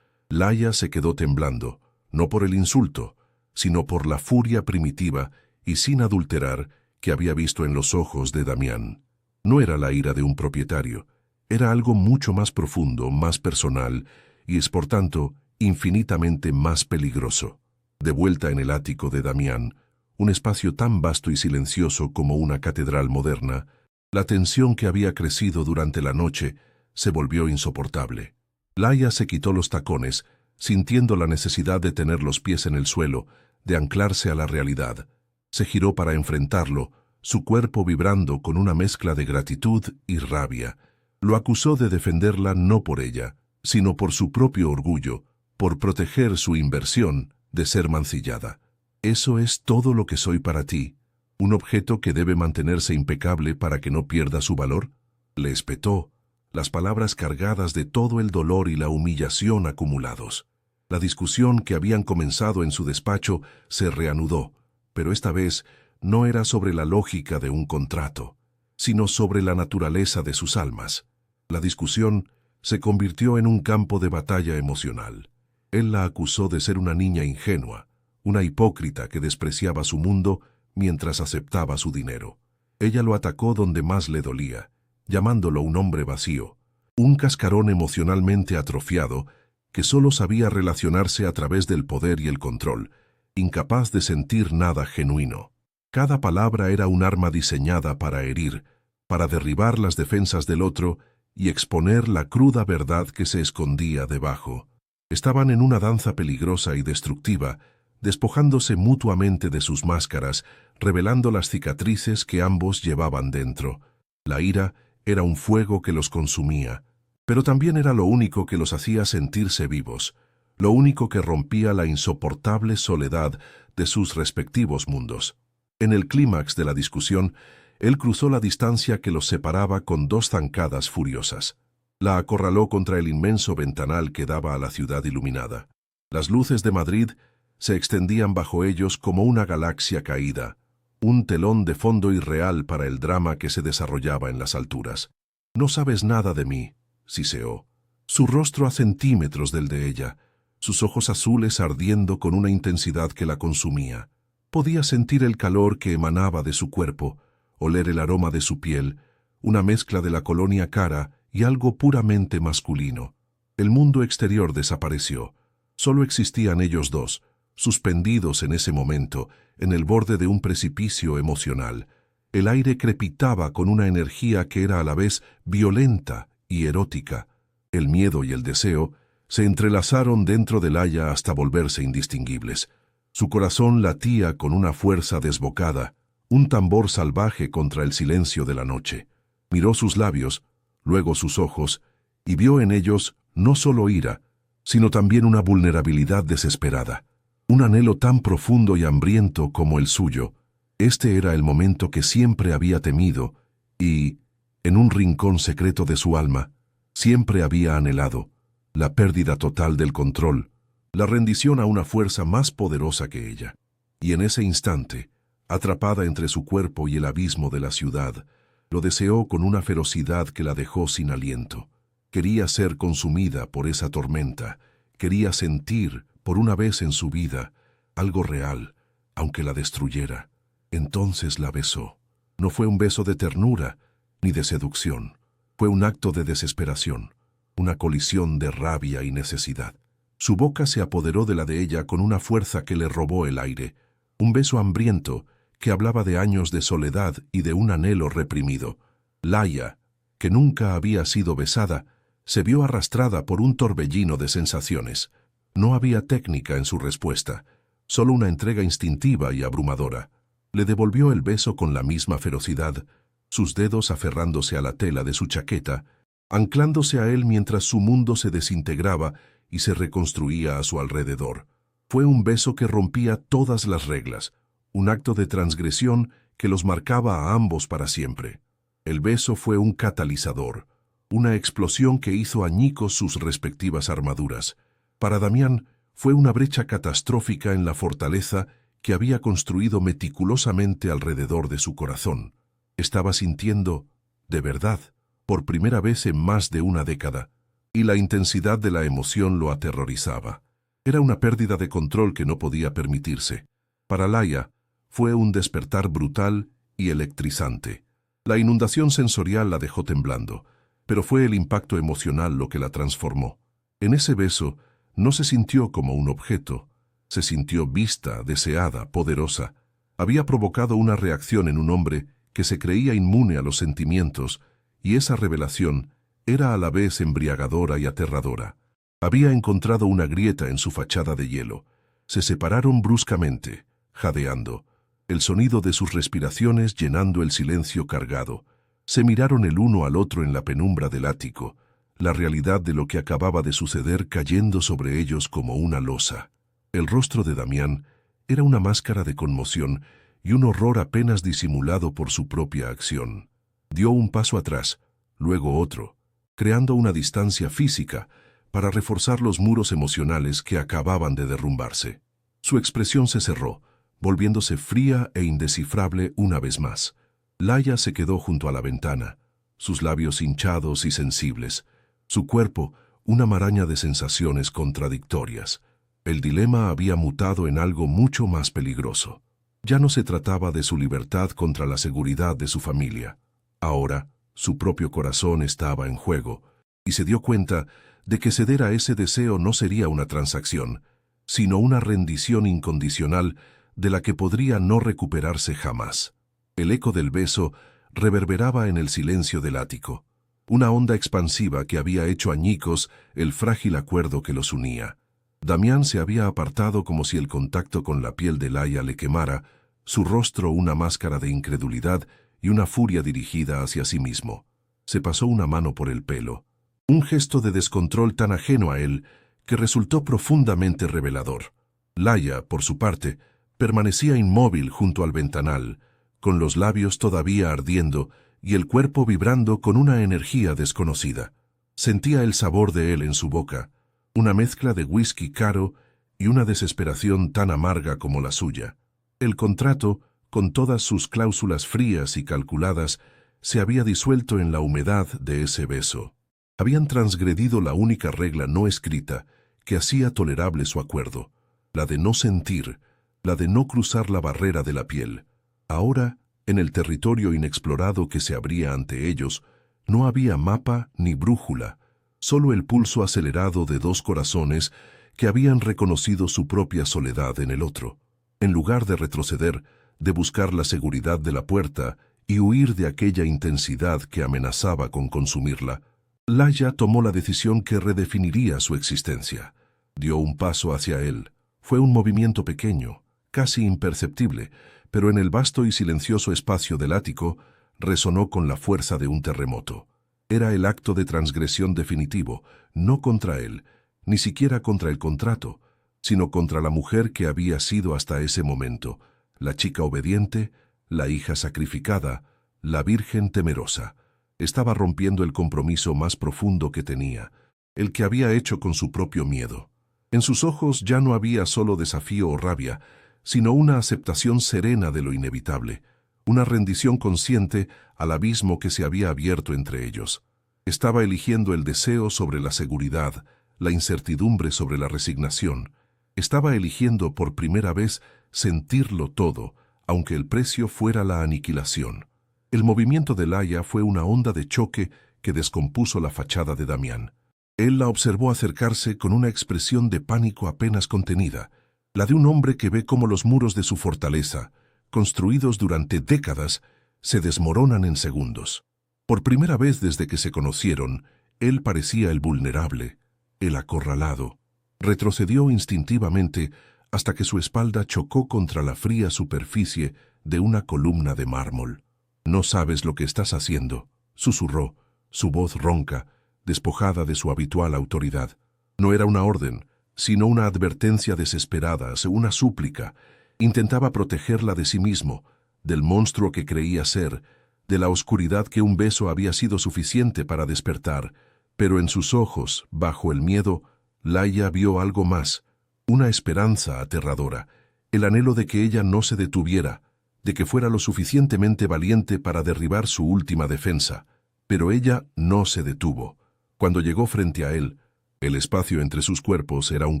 Laia se quedó temblando, no por el insulto, sino por la furia primitiva y sin adulterar que había visto en los ojos de Damián. No era la ira de un propietario, era algo mucho más profundo, más personal y es por tanto infinitamente más peligroso. De vuelta en el ático de Damián, un espacio tan vasto y silencioso como una catedral moderna, la tensión que había crecido durante la noche se volvió insoportable. Laia se quitó los tacones, sintiendo la necesidad de tener los pies en el suelo, de anclarse a la realidad. Se giró para enfrentarlo, su cuerpo vibrando con una mezcla de gratitud y rabia. Lo acusó de defenderla no por ella, sino por su propio orgullo, por proteger su inversión de ser mancillada. «Eso es todo lo que soy para ti, un objeto que debe mantenerse impecable para que no pierda su valor», le espetó, las palabras cargadas de todo el dolor y la humillación acumulados. La discusión que habían comenzado en su despacho se reanudó, pero esta vez no era sobre la lógica de un contrato, sino sobre la naturaleza de sus almas. La discusión se convirtió en un campo de batalla emocional. Él la acusó de ser una niña ingenua, una hipócrita que despreciaba su mundo mientras aceptaba su dinero. Ella lo atacó donde más le dolía, llamándolo un hombre vacío, un cascarón emocionalmente atrofiado que solo sabía relacionarse a través del poder y el control, incapaz de sentir nada genuino. Cada palabra era un arma diseñada para herir, para derribar las defensas del otro y exponer la cruda verdad que se escondía debajo. Estaban en una danza peligrosa y destructiva, despojándose mutuamente de sus máscaras, revelando las cicatrices que ambos llevaban dentro. La ira era un fuego que los consumía, pero también era lo único que los hacía sentirse vivos, lo único que rompía la insoportable soledad de sus respectivos mundos. En el clímax de la discusión, él cruzó la distancia que los separaba con dos zancadas furiosas. La acorraló contra el inmenso ventanal que daba a la ciudad iluminada. Las luces de Madrid se extendían bajo ellos como una galaxia caída, un telón de fondo irreal para el drama que se desarrollaba en las alturas. «No sabes nada de mí», siseó. Su rostro a centímetros del de ella, sus ojos azules ardiendo con una intensidad que la consumía. Podía sentir el calor que emanaba de su cuerpo, oler el aroma de su piel, una mezcla de la colonia cara y algo puramente masculino. El mundo exterior desapareció. Solo existían ellos dos, suspendidos en ese momento, en el borde de un precipicio emocional. El aire crepitaba con una energía que era a la vez violenta y erótica. El miedo y el deseo se entrelazaron dentro de Laia hasta volverse indistinguibles. Su corazón latía con una fuerza desbocada, un tambor salvaje contra el silencio de la noche. Miró sus labios, luego sus ojos, y vio en ellos no solo ira, sino también una vulnerabilidad desesperada. Un anhelo tan profundo y hambriento como el suyo. Este era el momento que siempre había temido y, en un rincón secreto de su alma, siempre había anhelado: la pérdida total del control, la rendición a una fuerza más poderosa que ella. Y en ese instante, atrapada entre su cuerpo y el abismo de la ciudad, lo deseó con una ferocidad que la dejó sin aliento. Quería ser consumida por esa tormenta, quería sentir, por una vez en su vida, algo real, aunque la destruyera. Entonces la besó. No fue un beso de ternura ni de seducción. Fue un acto de desesperación, una colisión de rabia y necesidad. Su boca se apoderó de la de ella con una fuerza que le robó el aire, un beso hambriento que hablaba de años de soledad y de un anhelo reprimido. Laia, que nunca había sido besada, se vio arrastrada por un torbellino de sensaciones. No había técnica en su respuesta, solo una entrega instintiva y abrumadora. Le devolvió el beso con la misma ferocidad, sus dedos aferrándose a la tela de su chaqueta, anclándose a él mientras su mundo se desintegraba y se reconstruía a su alrededor. Fue un beso que rompía todas las reglas, un acto de transgresión que los marcaba a ambos para siempre. El beso fue un catalizador, una explosión que hizo añicos sus respectivas armaduras. Para Damián fue una brecha catastrófica en la fortaleza que había construido meticulosamente alrededor de su corazón. Estaba sintiendo, de verdad, por primera vez en más de una década, y la intensidad de la emoción lo aterrorizaba. Era una pérdida de control que no podía permitirse. Para Laia, fue un despertar brutal y electrizante. La inundación sensorial la dejó temblando, pero fue el impacto emocional lo que la transformó. En ese beso, no se sintió como un objeto, se sintió vista, deseada, poderosa. Había provocado una reacción en un hombre que se creía inmune a los sentimientos, y esa revelación era a la vez embriagadora y aterradora. Había encontrado una grieta en su fachada de hielo. Se separaron bruscamente, jadeando, el sonido de sus respiraciones llenando el silencio cargado. Se miraron el uno al otro en la penumbra del ático, la realidad de lo que acababa de suceder cayendo sobre ellos como una losa. El rostro de Damián era una máscara de conmoción y un horror apenas disimulado por su propia acción. Dio un paso atrás, luego otro, creando una distancia física para reforzar los muros emocionales que acababan de derrumbarse. Su expresión se cerró, volviéndose fría e indescifrable una vez más. Laia se quedó junto a la ventana, sus labios hinchados y sensibles, su cuerpo una maraña de sensaciones contradictorias. El dilema había mutado en algo mucho más peligroso. Ya no se trataba de su libertad contra la seguridad de su familia. Ahora, su propio corazón estaba en juego, y se dio cuenta de que ceder a ese deseo no sería una transacción, sino una rendición incondicional de la que podría no recuperarse jamás. El eco del beso reverberaba en el silencio del ático, una onda expansiva que había hecho añicos el frágil acuerdo que los unía. Damián se había apartado como si el contacto con la piel de Laia le quemara, su rostro una máscara de incredulidad y una furia dirigida hacia sí mismo. Se pasó una mano por el pelo, un gesto de descontrol tan ajeno a él que resultó profundamente revelador. Laia, por su parte, permanecía inmóvil junto al ventanal, con los labios todavía ardiendo y el cuerpo vibrando con una energía desconocida. Sentía el sabor de él en su boca, una mezcla de whisky caro y una desesperación tan amarga como la suya. El contrato, con todas sus cláusulas frías y calculadas, se había disuelto en la humedad de ese beso. Habían transgredido la única regla no escrita que hacía tolerable su acuerdo, la de no sentir, la de no cruzar la barrera de la piel. Ahora, en el territorio inexplorado que se abría ante ellos, no había mapa ni brújula, solo el pulso acelerado de dos corazones que habían reconocido su propia soledad en el otro. En lugar de retroceder, de buscar la seguridad de la puerta y huir de aquella intensidad que amenazaba con consumirla, Laia tomó la decisión que redefiniría su existencia. Dio un paso hacia él. Fue un movimiento pequeño, casi imperceptible, pero en el vasto y silencioso espacio del ático resonó con la fuerza de un terremoto. Era el acto de transgresión definitivo, no contra él, ni siquiera contra el contrato, sino contra la mujer que había sido hasta ese momento, la chica obediente, la hija sacrificada, la virgen temerosa. Estaba rompiendo el compromiso más profundo que tenía, el que había hecho con su propio miedo. En sus ojos ya no había solo desafío o rabia, sino una aceptación serena de lo inevitable, una rendición consciente al abismo que se había abierto entre ellos. Estaba eligiendo el deseo sobre la seguridad, la incertidumbre sobre la resignación. Estaba eligiendo por primera vez sentirlo todo, aunque el precio fuera la aniquilación. El movimiento de Laia fue una onda de choque que descompuso la fachada de Damián. Él la observó acercarse con una expresión de pánico apenas contenida, la de un hombre que ve cómo los muros de su fortaleza, construidos durante décadas, se desmoronan en segundos. Por primera vez desde que se conocieron, él parecía el vulnerable, el acorralado. Retrocedió instintivamente, hasta que su espalda chocó contra la fría superficie de una columna de mármol. «No sabes lo que estás haciendo», susurró, su voz ronca, despojada de su habitual autoridad. No era una orden, sino una advertencia desesperada, una súplica. Intentaba protegerla de sí mismo, del monstruo que creía ser, de la oscuridad que un beso había sido suficiente para despertar, pero en sus ojos, bajo el miedo, Laia vio algo más, una esperanza aterradora, el anhelo de que ella no se detuviera, de que fuera lo suficientemente valiente para derribar su última defensa. Pero ella no se detuvo. Cuando llegó frente a él, el espacio entre sus cuerpos era un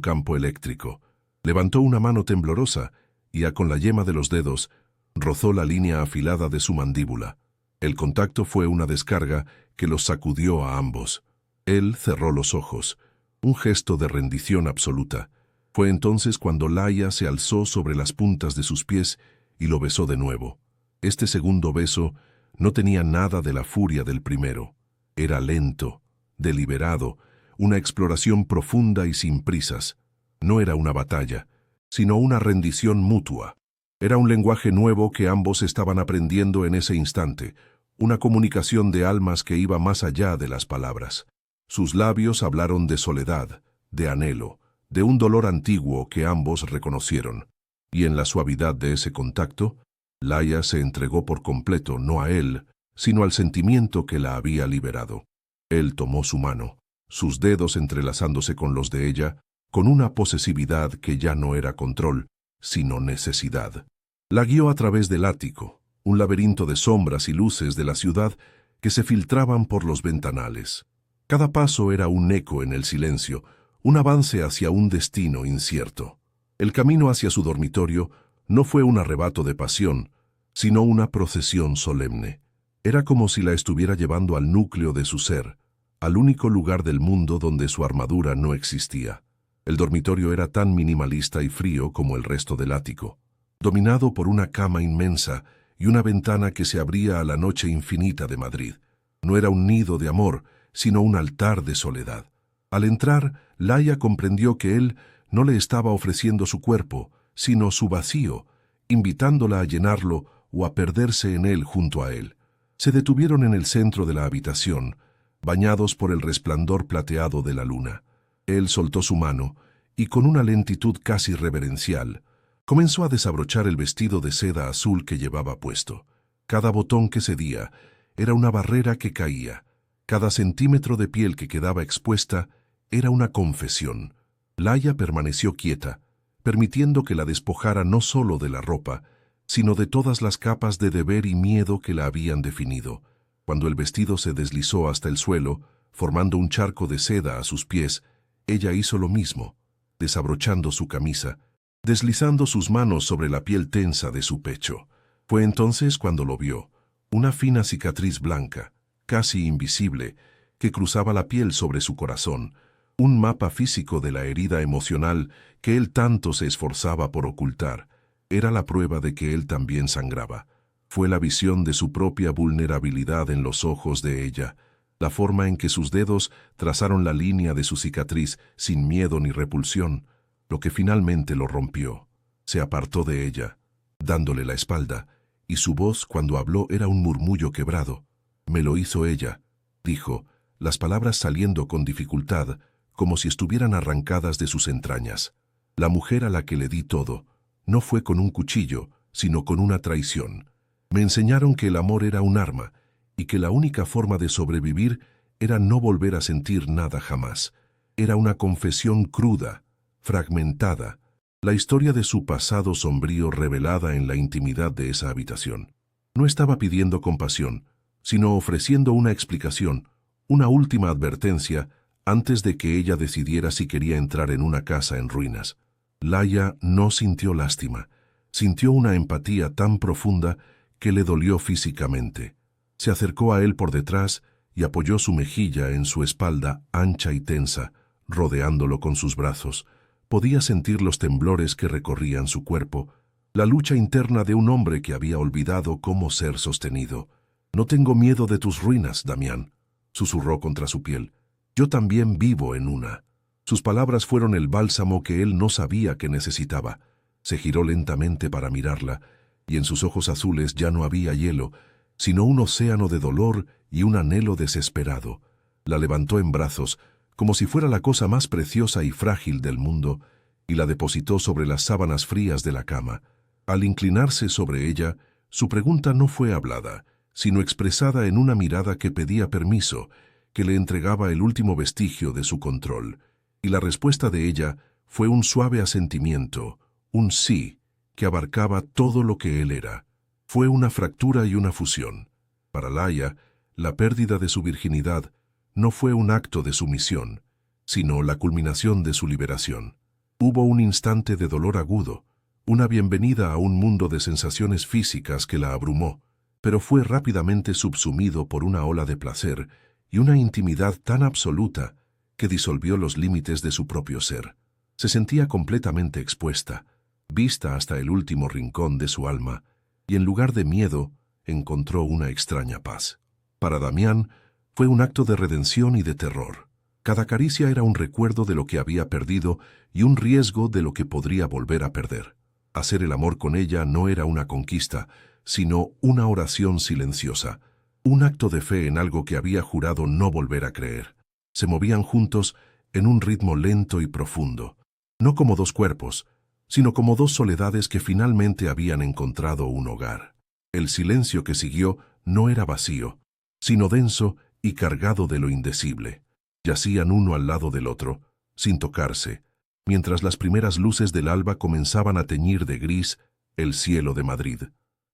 campo eléctrico. Levantó una mano temblorosa y con la yema de los dedos rozó la línea afilada de su mandíbula. El contacto fue una descarga que los sacudió a ambos. Él cerró los ojos, un gesto de rendición absoluta. Fue entonces cuando Laia se alzó sobre las puntas de sus pies y lo besó de nuevo. Este segundo beso no tenía nada de la furia del primero. Era lento, deliberado, una exploración profunda y sin prisas. No era una batalla, sino una rendición mutua. Era un lenguaje nuevo que ambos estaban aprendiendo en ese instante, una comunicación de almas que iba más allá de las palabras. Sus labios hablaron de soledad, de anhelo, de un dolor antiguo que ambos reconocieron. Y en la suavidad de ese contacto, Laia se entregó por completo no a él, sino al sentimiento que la había liberado. Él tomó su mano, sus dedos entrelazándose con los de ella, con una posesividad que ya no era control, sino necesidad. La guió a través del ático, un laberinto de sombras y luces de la ciudad que se filtraban por los ventanales. Cada paso era un eco en el silencio, un avance hacia un destino incierto. El camino hacia su dormitorio no fue un arrebato de pasión, sino una procesión solemne. Era como si la estuviera llevando al núcleo de su ser, al único lugar del mundo donde su armadura no existía. El dormitorio era tan minimalista y frío como el resto del ático, dominado por una cama inmensa y una ventana que se abría a la noche infinita de Madrid. No era un nido de amor, sino un altar de soledad. Al entrar, Laia comprendió que él no le estaba ofreciendo su cuerpo, sino su vacío, invitándola a llenarlo o a perderse en él junto a él. Se detuvieron en el centro de la habitación, bañados por el resplandor plateado de la luna. Él soltó su mano y, con una lentitud casi reverencial, comenzó a desabrochar el vestido de seda azul que llevaba puesto. Cada botón que cedía era una barrera que caía. Cada centímetro de piel que quedaba expuesta era una confesión. Laia permaneció quieta, permitiendo que la despojara no solo de la ropa, sino de todas las capas de deber y miedo que la habían definido. Cuando el vestido se deslizó hasta el suelo, formando un charco de seda a sus pies, ella hizo lo mismo, desabrochando su camisa, deslizando sus manos sobre la piel tensa de su pecho. Fue entonces cuando lo vio, una fina cicatriz blanca, casi invisible, que cruzaba la piel sobre su corazón, un mapa físico de la herida emocional que él tanto se esforzaba por ocultar. Era la prueba de que él también sangraba. Fue la visión de su propia vulnerabilidad en los ojos de ella, la forma en que sus dedos trazaron la línea de su cicatriz sin miedo ni repulsión, lo que finalmente lo rompió. Se apartó de ella, dándole la espalda, y su voz cuando habló era un murmullo quebrado. «Me lo hizo ella», dijo, las palabras saliendo con dificultad, como si estuvieran arrancadas de sus entrañas. «La mujer a la que le di todo, no fue con un cuchillo, sino con una traición. Me enseñaron que el amor era un arma, y que la única forma de sobrevivir era no volver a sentir nada jamás. Era una confesión cruda, fragmentada, la historia de su pasado sombrío revelada en la intimidad de esa habitación. No estaba pidiendo compasión, sino ofreciendo una explicación, una última advertencia, antes de que ella decidiera si quería entrar en una casa en ruinas. Laia no sintió lástima, sintió una empatía tan profunda que le dolió físicamente. Se acercó a él por detrás y apoyó su mejilla en su espalda ancha y tensa, rodeándolo con sus brazos. Podía sentir los temblores que recorrían su cuerpo, la lucha interna de un hombre que había olvidado cómo ser sostenido. «No tengo miedo de tus ruinas, Damián», susurró contra su piel. «Yo también vivo en una». Sus palabras fueron el bálsamo que él no sabía que necesitaba. Se giró lentamente para mirarla, y en sus ojos azules ya no había hielo, sino un océano de dolor y un anhelo desesperado. La levantó en brazos, como si fuera la cosa más preciosa y frágil del mundo, y la depositó sobre las sábanas frías de la cama. Al inclinarse sobre ella, su pregunta no fue hablada, sino expresada en una mirada que pedía permiso, que le entregaba el último vestigio de su control. Y la respuesta de ella fue un suave asentimiento, un sí, que abarcaba todo lo que él era. Fue una fractura y una fusión. Para Laia, la pérdida de su virginidad no fue un acto de sumisión, sino la culminación de su liberación. Hubo un instante de dolor agudo, una bienvenida a un mundo de sensaciones físicas que la abrumó, pero fue rápidamente subsumido por una ola de placer y una intimidad tan absoluta que disolvió los límites de su propio ser. Se sentía completamente expuesta, vista hasta el último rincón de su alma, y en lugar de miedo, encontró una extraña paz. Para Damián, fue un acto de redención y de terror. Cada caricia era un recuerdo de lo que había perdido y un riesgo de lo que podría volver a perder. Hacer el amor con ella no era una conquista, sino una oración silenciosa, un acto de fe en algo que había jurado no volver a creer. Se movían juntos en un ritmo lento y profundo, no como dos cuerpos, sino como dos soledades que finalmente habían encontrado un hogar. El silencio que siguió no era vacío, sino denso y cargado de lo indecible. Yacían uno al lado del otro, sin tocarse, mientras las primeras luces del alba comenzaban a teñir de gris el cielo de Madrid.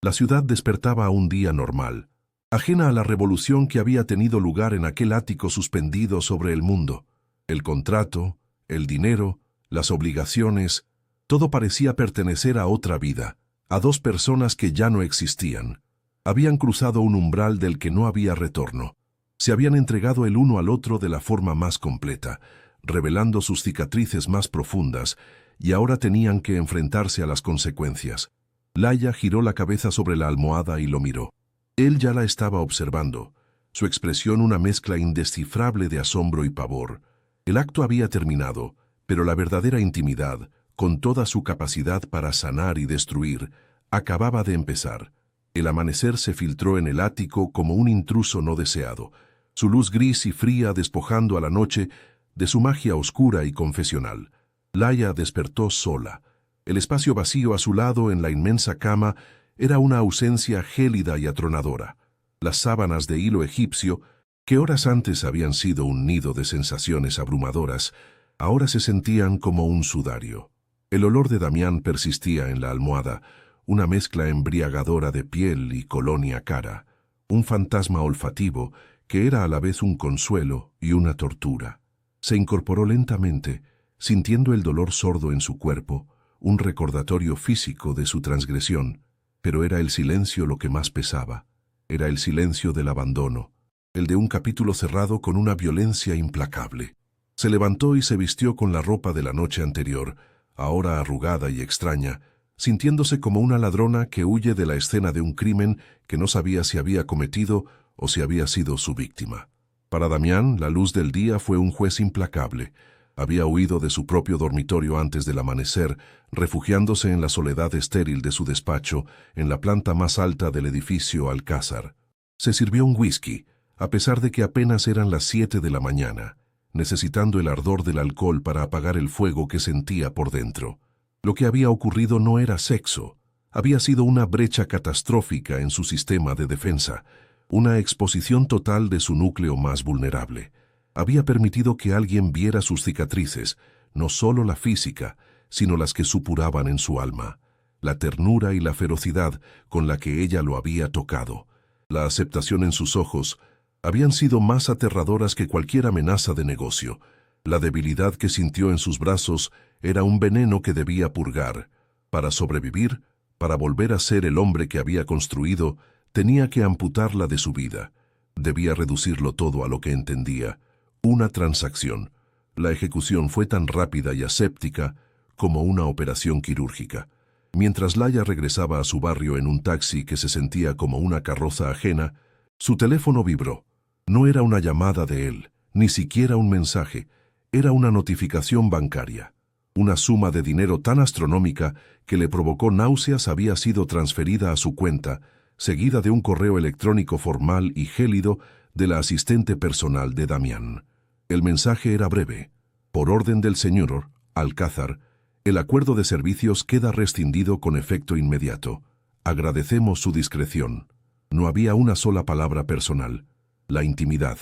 La ciudad despertaba a un día normal, ajena a la revolución que había tenido lugar en aquel ático suspendido sobre el mundo. El contrato, el dinero, las obligaciones, todo parecía pertenecer a otra vida, a dos personas que ya no existían. Habían cruzado un umbral del que no había retorno. Se habían entregado el uno al otro de la forma más completa, revelando sus cicatrices más profundas, y ahora tenían que enfrentarse a las consecuencias. Laia giró la cabeza sobre la almohada y lo miró. Él ya la estaba observando, su expresión una mezcla indescifrable de asombro y pavor. El acto había terminado, pero la verdadera intimidad, con toda su capacidad para sanar y destruir, acababa de empezar. El amanecer se filtró en el ático como un intruso no deseado, su luz gris y fría despojando a la noche de su magia oscura y confesional. Laia despertó sola. El espacio vacío a su lado en la inmensa cama era una ausencia gélida y atronadora. Las sábanas de hilo egipcio, que horas antes habían sido un nido de sensaciones abrumadoras, ahora se sentían como un sudario. El olor de Damián persistía en la almohada, una mezcla embriagadora de piel y colonia cara, un fantasma olfativo que era a la vez un consuelo y una tortura. Se incorporó lentamente, sintiendo el dolor sordo en su cuerpo, un recordatorio físico de su transgresión, pero era el silencio lo que más pesaba. Era el silencio del abandono, el de un capítulo cerrado con una violencia implacable. Se levantó y se vistió con la ropa de la noche anterior, ahora arrugada y extraña, sintiéndose como una ladrona que huye de la escena de un crimen que no sabía si había cometido o si había sido su víctima. Para Damián, la luz del día fue un juez implacable. Había huido de su propio dormitorio antes del amanecer, refugiándose en la soledad estéril de su despacho, en la planta más alta del edificio Alcázar. Se sirvió un whisky, a pesar de que apenas eran las 7 de la mañana, necesitando el ardor del alcohol para apagar el fuego que sentía por dentro. Lo que había ocurrido no era sexo, había sido una brecha catastrófica en su sistema de defensa, una exposición total de su núcleo más vulnerable. Había permitido que alguien viera sus cicatrices, no solo la física, sino las que supuraban en su alma, la ternura y la ferocidad con la que ella lo había tocado. La aceptación en sus ojos habían sido más aterradoras que cualquier amenaza de negocio. La debilidad que sintió en sus brazos era un veneno que debía purgar. Para sobrevivir, para volver a ser el hombre que había construido, tenía que amputarla de su vida. Debía reducirlo todo a lo que entendía, una transacción. La ejecución fue tan rápida y aséptica como una operación quirúrgica. Mientras Laia regresaba a su barrio en un taxi que se sentía como una carroza ajena, su teléfono vibró. No era una llamada de él, ni siquiera un mensaje. Era una notificación bancaria. Una suma de dinero tan astronómica que le provocó náuseas había sido transferida a su cuenta, seguida de un correo electrónico formal y gélido de la asistente personal de Damián. El mensaje era breve. Por orden del señor Alcázar, el acuerdo de servicios queda rescindido con efecto inmediato. Agradecemos su discreción. No había una sola palabra personal. La intimidad,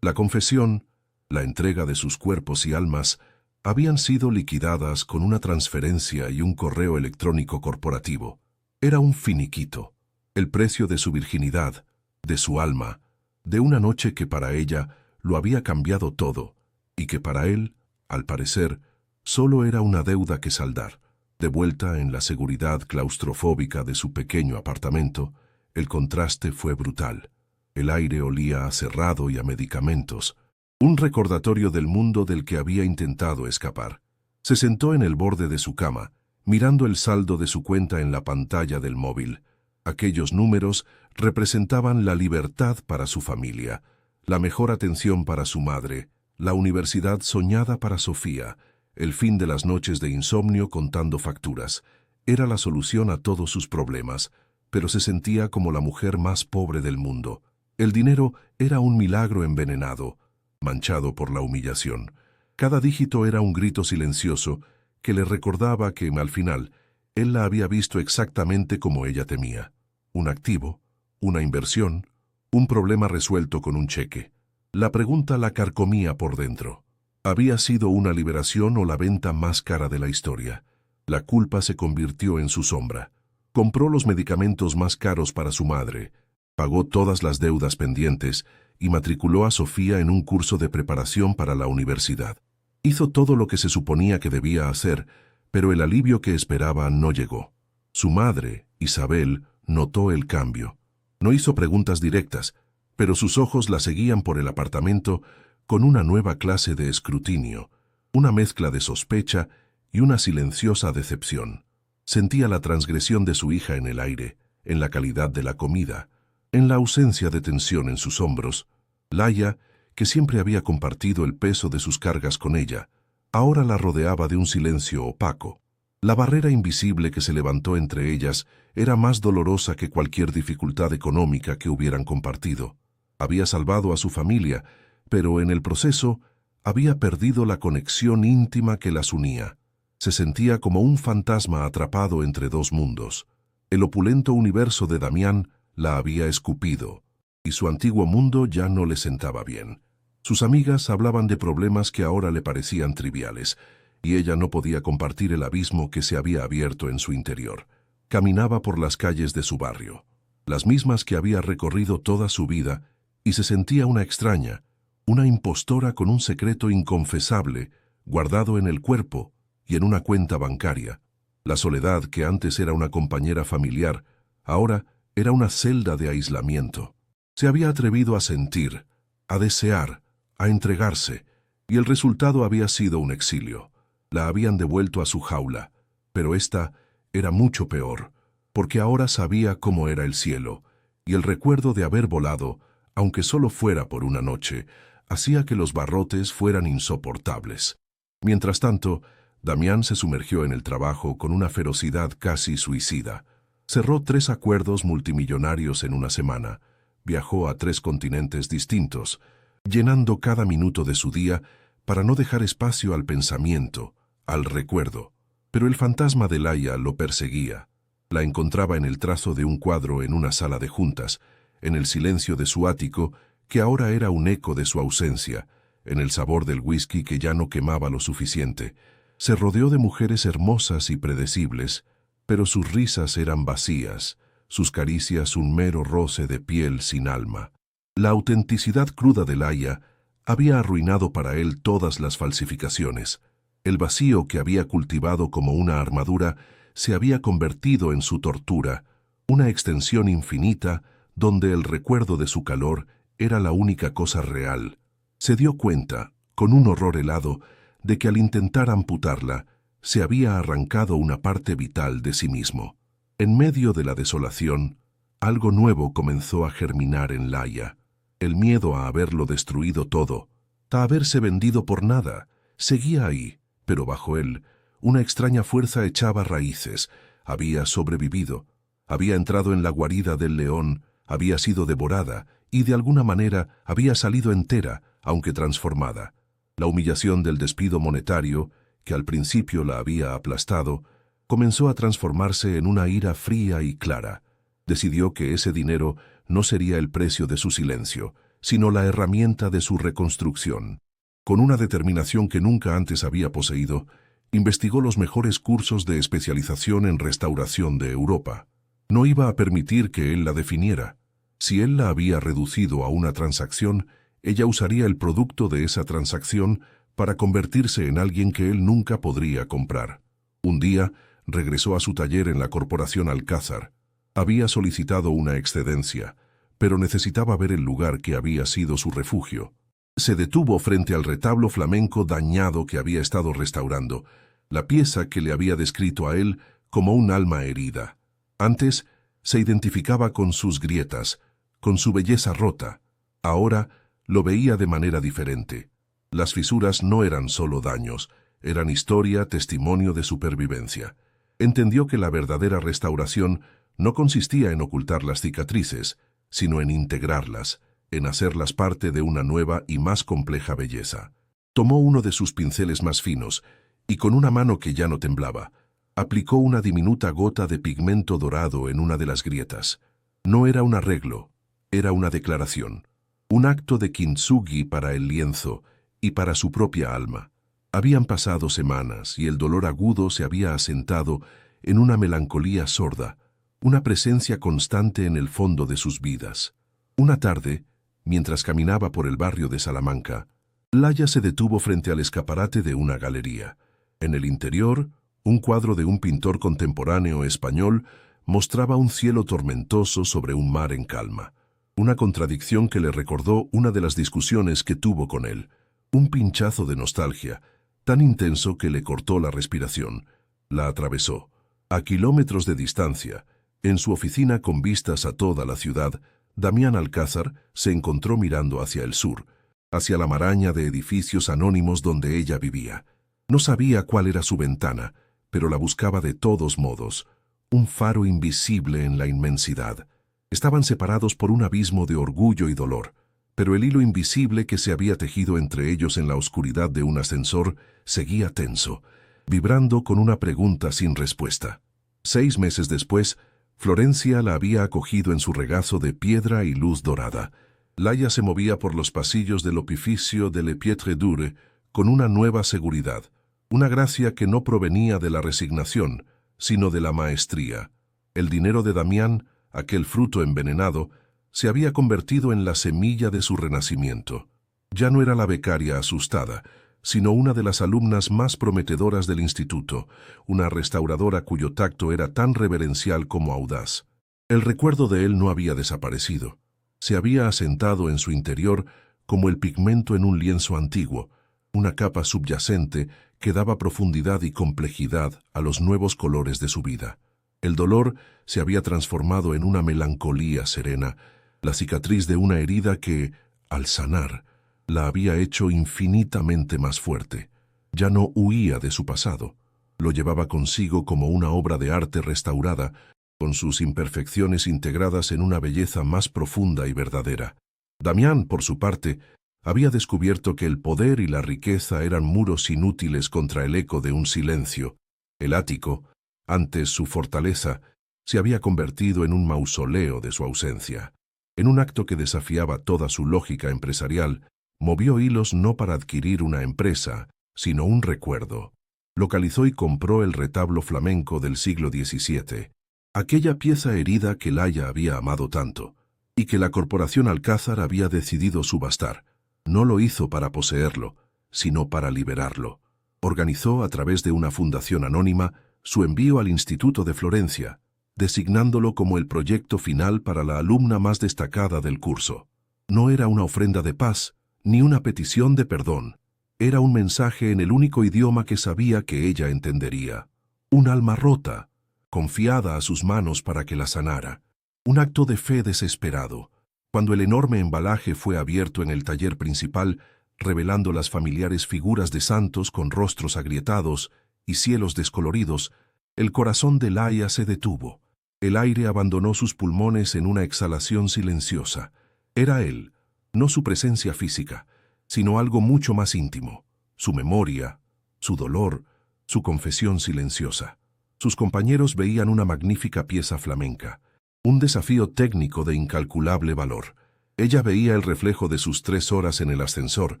la confesión, la entrega de sus cuerpos y almas habían sido liquidadas con una transferencia y un correo electrónico corporativo. Era un finiquito, el precio de su virginidad, de su alma, de una noche que para ella lo había cambiado todo, y que para él, al parecer, solo era una deuda que saldar. De vuelta en la seguridad claustrofóbica de su pequeño apartamento, el contraste fue brutal. El aire olía a cerrado y a medicamentos, un recordatorio del mundo del que había intentado escapar. Se sentó en el borde de su cama, mirando el saldo de su cuenta en la pantalla del móvil. Aquellos números representaban la libertad para su familia, la mejor atención para su madre, la universidad soñada para Sofía, el fin de las noches de insomnio contando facturas. Era la solución a todos sus problemas, pero se sentía como la mujer más pobre del mundo. El dinero era un milagro envenenado, manchado por la humillación. Cada dígito era un grito silencioso que le recordaba que, al final, él la había visto exactamente como ella temía. Un activo, una inversión, un problema resuelto con un cheque. La pregunta la carcomía por dentro. ¿Había sido una liberación o la venta más cara de la historia? La culpa se convirtió en su sombra. Compró los medicamentos más caros para su madre, pagó todas las deudas pendientes y matriculó a Sofía en un curso de preparación para la universidad. Hizo todo lo que se suponía que debía hacer, pero el alivio que esperaba no llegó. Su madre, Isabel, notó el cambio. No hizo preguntas directas, pero sus ojos la seguían por el apartamento con una nueva clase de escrutinio, una mezcla de sospecha y una silenciosa decepción. Sentía la transgresión de su hija en el aire, en la calidad de la comida, en la ausencia de tensión en sus hombros. Laia, que siempre había compartido el peso de sus cargas con ella, ahora la rodeaba de un silencio opaco. La barrera invisible que se levantó entre ellas era más dolorosa que cualquier dificultad económica que hubieran compartido. Había salvado a su familia, pero en el proceso había perdido la conexión íntima que las unía. Se sentía como un fantasma atrapado entre dos mundos. El opulento universo de Damián la había escupido, y su antiguo mundo ya no le sentaba bien. Sus amigas hablaban de problemas que ahora le parecían triviales, y ella no podía compartir el abismo que se había abierto en su interior. Caminaba por las calles de su barrio, las mismas que había recorrido toda su vida, y se sentía una extraña, una impostora con un secreto inconfesable, guardado en el cuerpo y en una cuenta bancaria. La soledad, que antes era una compañera familiar, ahora era una celda de aislamiento. Se había atrevido a sentir, a desear, a entregarse, y el resultado había sido un exilio. La habían devuelto a su jaula, pero esta era mucho peor, porque ahora sabía cómo era el cielo, y el recuerdo de haber volado, aunque solo fuera por una noche, hacía que los barrotes fueran insoportables. Mientras tanto, Damián se sumergió en el trabajo con una ferocidad casi suicida. Cerró 3 acuerdos multimillonarios en una semana, viajó a 3 continentes distintos, llenando cada minuto de su día para no dejar espacio al pensamiento, al recuerdo. Pero el fantasma de Laia lo perseguía. La encontraba en el trazo de un cuadro en una sala de juntas, en el silencio de su ático, que ahora era un eco de su ausencia, en el sabor del whisky que ya no quemaba lo suficiente. Se rodeó de mujeres hermosas y predecibles, pero sus risas eran vacías, sus caricias un mero roce de piel sin alma. La autenticidad cruda de Laia había arruinado para él todas las falsificaciones. El vacío que había cultivado como una armadura se había convertido en su tortura, una extensión infinita donde el recuerdo de su calor era la única cosa real. Se dio cuenta, con un horror helado, de que al intentar amputarla, se había arrancado una parte vital de sí mismo. En medio de la desolación, algo nuevo comenzó a germinar en Laia. El miedo a haberlo destruido todo, a haberse vendido por nada, seguía ahí, pero bajo él, una extraña fuerza echaba raíces. Había sobrevivido, había entrado en la guarida del león, había sido devorada y de alguna manera había salido entera, aunque transformada. La humillación del despido monetario, que al principio la había aplastado, comenzó a transformarse en una ira fría y clara. Decidió que ese dinero no sería el precio de su silencio, sino la herramienta de su reconstrucción. Con una determinación que nunca antes había poseído, investigó los mejores cursos de especialización en restauración de Europa. No iba a permitir que él la definiera. Si él la había reducido a una transacción, ella usaría el producto de esa transacción para convertirse en alguien que él nunca podría comprar. Un día, regresó a su taller en la Corporación Alcázar. Había solicitado una excedencia, pero necesitaba ver el lugar que había sido su refugio. Se detuvo frente al retablo flamenco dañado que había estado restaurando, la pieza que le había descrito a él como un alma herida. Antes, se identificaba con sus grietas, con su belleza rota. Ahora, lo veía de manera diferente. Las fisuras no eran solo daños, eran historia, testimonio de supervivencia. Entendió que la verdadera restauración no consistía en ocultar las cicatrices, sino en integrarlas, en hacerlas parte de una nueva y más compleja belleza. Tomó uno de sus pinceles más finos y con una mano que ya no temblaba, aplicó una diminuta gota de pigmento dorado en una de las grietas. No era un arreglo, era una declaración, un acto de kintsugi para el lienzo y para su propia alma. Habían pasado semanas y el dolor agudo se había asentado en una melancolía sorda, una presencia constante en el fondo de sus vidas. Una tarde, mientras caminaba por el barrio de Salamanca, Laya se detuvo frente al escaparate de una galería. En el interior, un cuadro de un pintor contemporáneo español mostraba un cielo tormentoso sobre un mar en calma. Una contradicción que le recordó una de las discusiones que tuvo con él. Un pinchazo de nostalgia, tan intenso que le cortó la respiración. La atravesó. A kilómetros de distancia, en su oficina con vistas a toda la ciudad, Damián Alcázar se encontró mirando hacia el sur, hacia la maraña de edificios anónimos donde ella vivía. No sabía cuál era su ventana, pero la buscaba de todos modos. Un faro invisible en la inmensidad. Estaban separados por un abismo de orgullo y dolor, pero el hilo invisible que se había tejido entre ellos en la oscuridad de un ascensor seguía tenso, vibrando con una pregunta sin respuesta. 6 meses después, Florencia la había acogido en su regazo de piedra y luz dorada. Laya se movía por los pasillos del opificio de Le Piètre Dure con una nueva seguridad, una gracia que no provenía de la resignación, sino de la maestría. El dinero de Damián, aquel fruto envenenado, se había convertido en la semilla de su renacimiento. Ya no era la becaria asustada, sino una de las alumnas más prometedoras del instituto, una restauradora cuyo tacto era tan reverencial como audaz. El recuerdo de él no había desaparecido. Se había asentado en su interior como el pigmento en un lienzo antiguo, una capa subyacente que daba profundidad y complejidad a los nuevos colores de su vida. El dolor se había transformado en una melancolía serena, la cicatriz de una herida que, al sanar, la había hecho infinitamente más fuerte. Ya no huía de su pasado. Lo llevaba consigo como una obra de arte restaurada, con sus imperfecciones integradas en una belleza más profunda y verdadera. Damián, por su parte, había descubierto que el poder y la riqueza eran muros inútiles contra el eco de un silencio. El ático, antes su fortaleza, se había convertido en un mausoleo de su ausencia. En un acto que desafiaba toda su lógica empresarial, movió hilos no para adquirir una empresa, sino un recuerdo. Localizó y compró el retablo flamenco del siglo XVII, aquella pieza herida que Laya había amado tanto, y que la Corporación Alcázar había decidido subastar. No lo hizo para poseerlo, sino para liberarlo. Organizó, a través de una fundación anónima, su envío al Instituto de Florencia, designándolo como el proyecto final para la alumna más destacada del curso. No era una ofrenda de paz, ni una petición de perdón. Era un mensaje en el único idioma que sabía que ella entendería. Un alma rota, confiada a sus manos para que la sanara. Un acto de fe desesperado. Cuando el enorme embalaje fue abierto en el taller principal, revelando las familiares figuras de santos con rostros agrietados y cielos descoloridos, el corazón de Laia se detuvo. El aire abandonó sus pulmones en una exhalación silenciosa. Era él, no su presencia física, sino algo mucho más íntimo, su memoria, su dolor, su confesión silenciosa. Sus compañeros veían una magnífica pieza flamenca, un desafío técnico de incalculable valor. Ella veía el reflejo de sus 3 horas en el ascensor,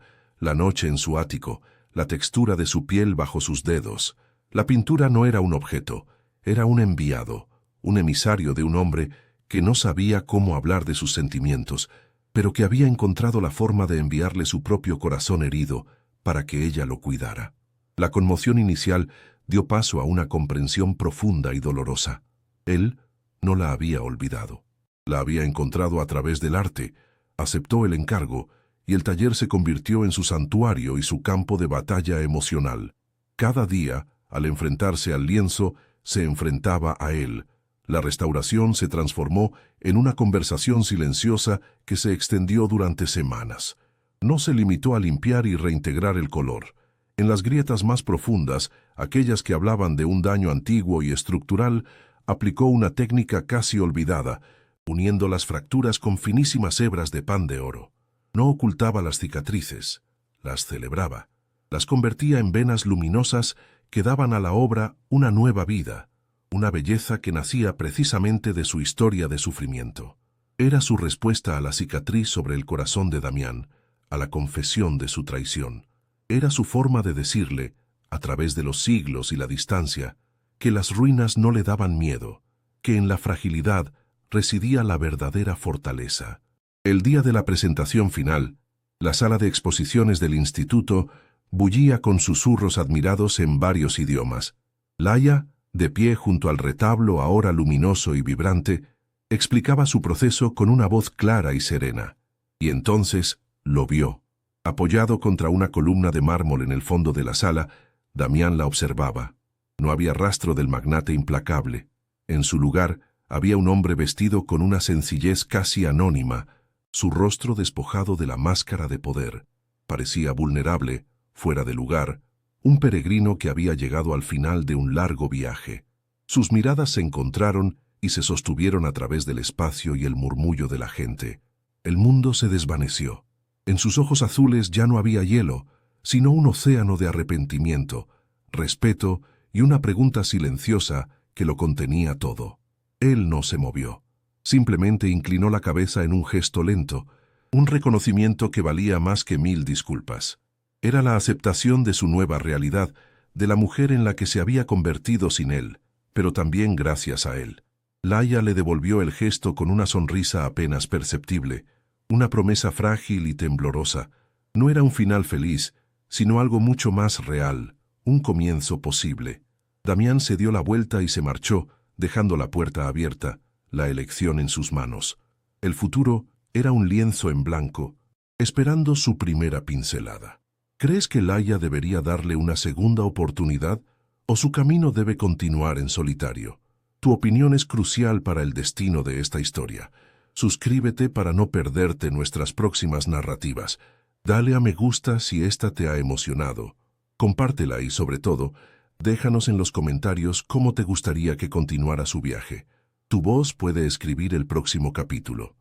la noche en su ático, la textura de su piel bajo sus dedos. La pintura no era un objeto, era un enviado, un emisario de un hombre que no sabía cómo hablar de sus sentimientos, pero que había encontrado la forma de enviarle su propio corazón herido para que ella lo cuidara. La conmoción inicial dio paso a una comprensión profunda y dolorosa. Él no la había olvidado. La había encontrado a través del arte, aceptó el encargo, y el taller se convirtió en su santuario y su campo de batalla emocional. Cada día, al enfrentarse al lienzo, se enfrentaba a él. La restauración se transformó en una conversación silenciosa que se extendió durante semanas. No se limitó a limpiar y reintegrar el color. En las grietas más profundas, aquellas que hablaban de un daño antiguo y estructural, aplicó una técnica casi olvidada, uniendo las fracturas con finísimas hebras de pan de oro. No ocultaba las cicatrices, las celebraba, las convertía en venas luminosas que daban a la obra una nueva vida, una belleza que nacía precisamente de su historia de sufrimiento. Era su respuesta a la cicatriz sobre el corazón de Damián, a la confesión de su traición. Era su forma de decirle, a través de los siglos y la distancia, que las ruinas no le daban miedo, que en la fragilidad residía la verdadera fortaleza. El día de la presentación final, la sala de exposiciones del instituto bullía con susurros admirados en varios idiomas. Laia, de pie junto al retablo ahora luminoso y vibrante, explicaba su proceso con una voz clara y serena. Y entonces lo vio. Apoyado contra una columna de mármol en el fondo de la sala, Damián la observaba. No había rastro del magnate implacable. En su lugar había un hombre vestido con una sencillez casi anónima, su rostro despojado de la máscara de poder. Parecía vulnerable, fuera de lugar, un peregrino que había llegado al final de un largo viaje. Sus miradas se encontraron y se sostuvieron a través del espacio y el murmullo de la gente. El mundo se desvaneció. En sus ojos azules ya no había hielo, sino un océano de arrepentimiento, respeto y una pregunta silenciosa que lo contenía todo. Él no se movió. Simplemente inclinó la cabeza en un gesto lento, un reconocimiento que valía más que 1000 disculpas. Era la aceptación de su nueva realidad, de la mujer en la que se había convertido sin él, pero también gracias a él. Laia le devolvió el gesto con una sonrisa apenas perceptible, una promesa frágil y temblorosa. No era un final feliz, sino algo mucho más real, un comienzo posible. Damián se dio la vuelta y se marchó, dejando la puerta abierta, la elección en sus manos. El futuro era un lienzo en blanco, esperando su primera pincelada. ¿Crees que Laia debería darle una segunda oportunidad o su camino debe continuar en solitario? Tu opinión es crucial para el destino de esta historia. Suscríbete para no perderte nuestras próximas narrativas. Dale a me gusta si esta te ha emocionado. Compártela y, sobre todo, déjanos en los comentarios cómo te gustaría que continuara su viaje. Tu voz puede escribir el próximo capítulo.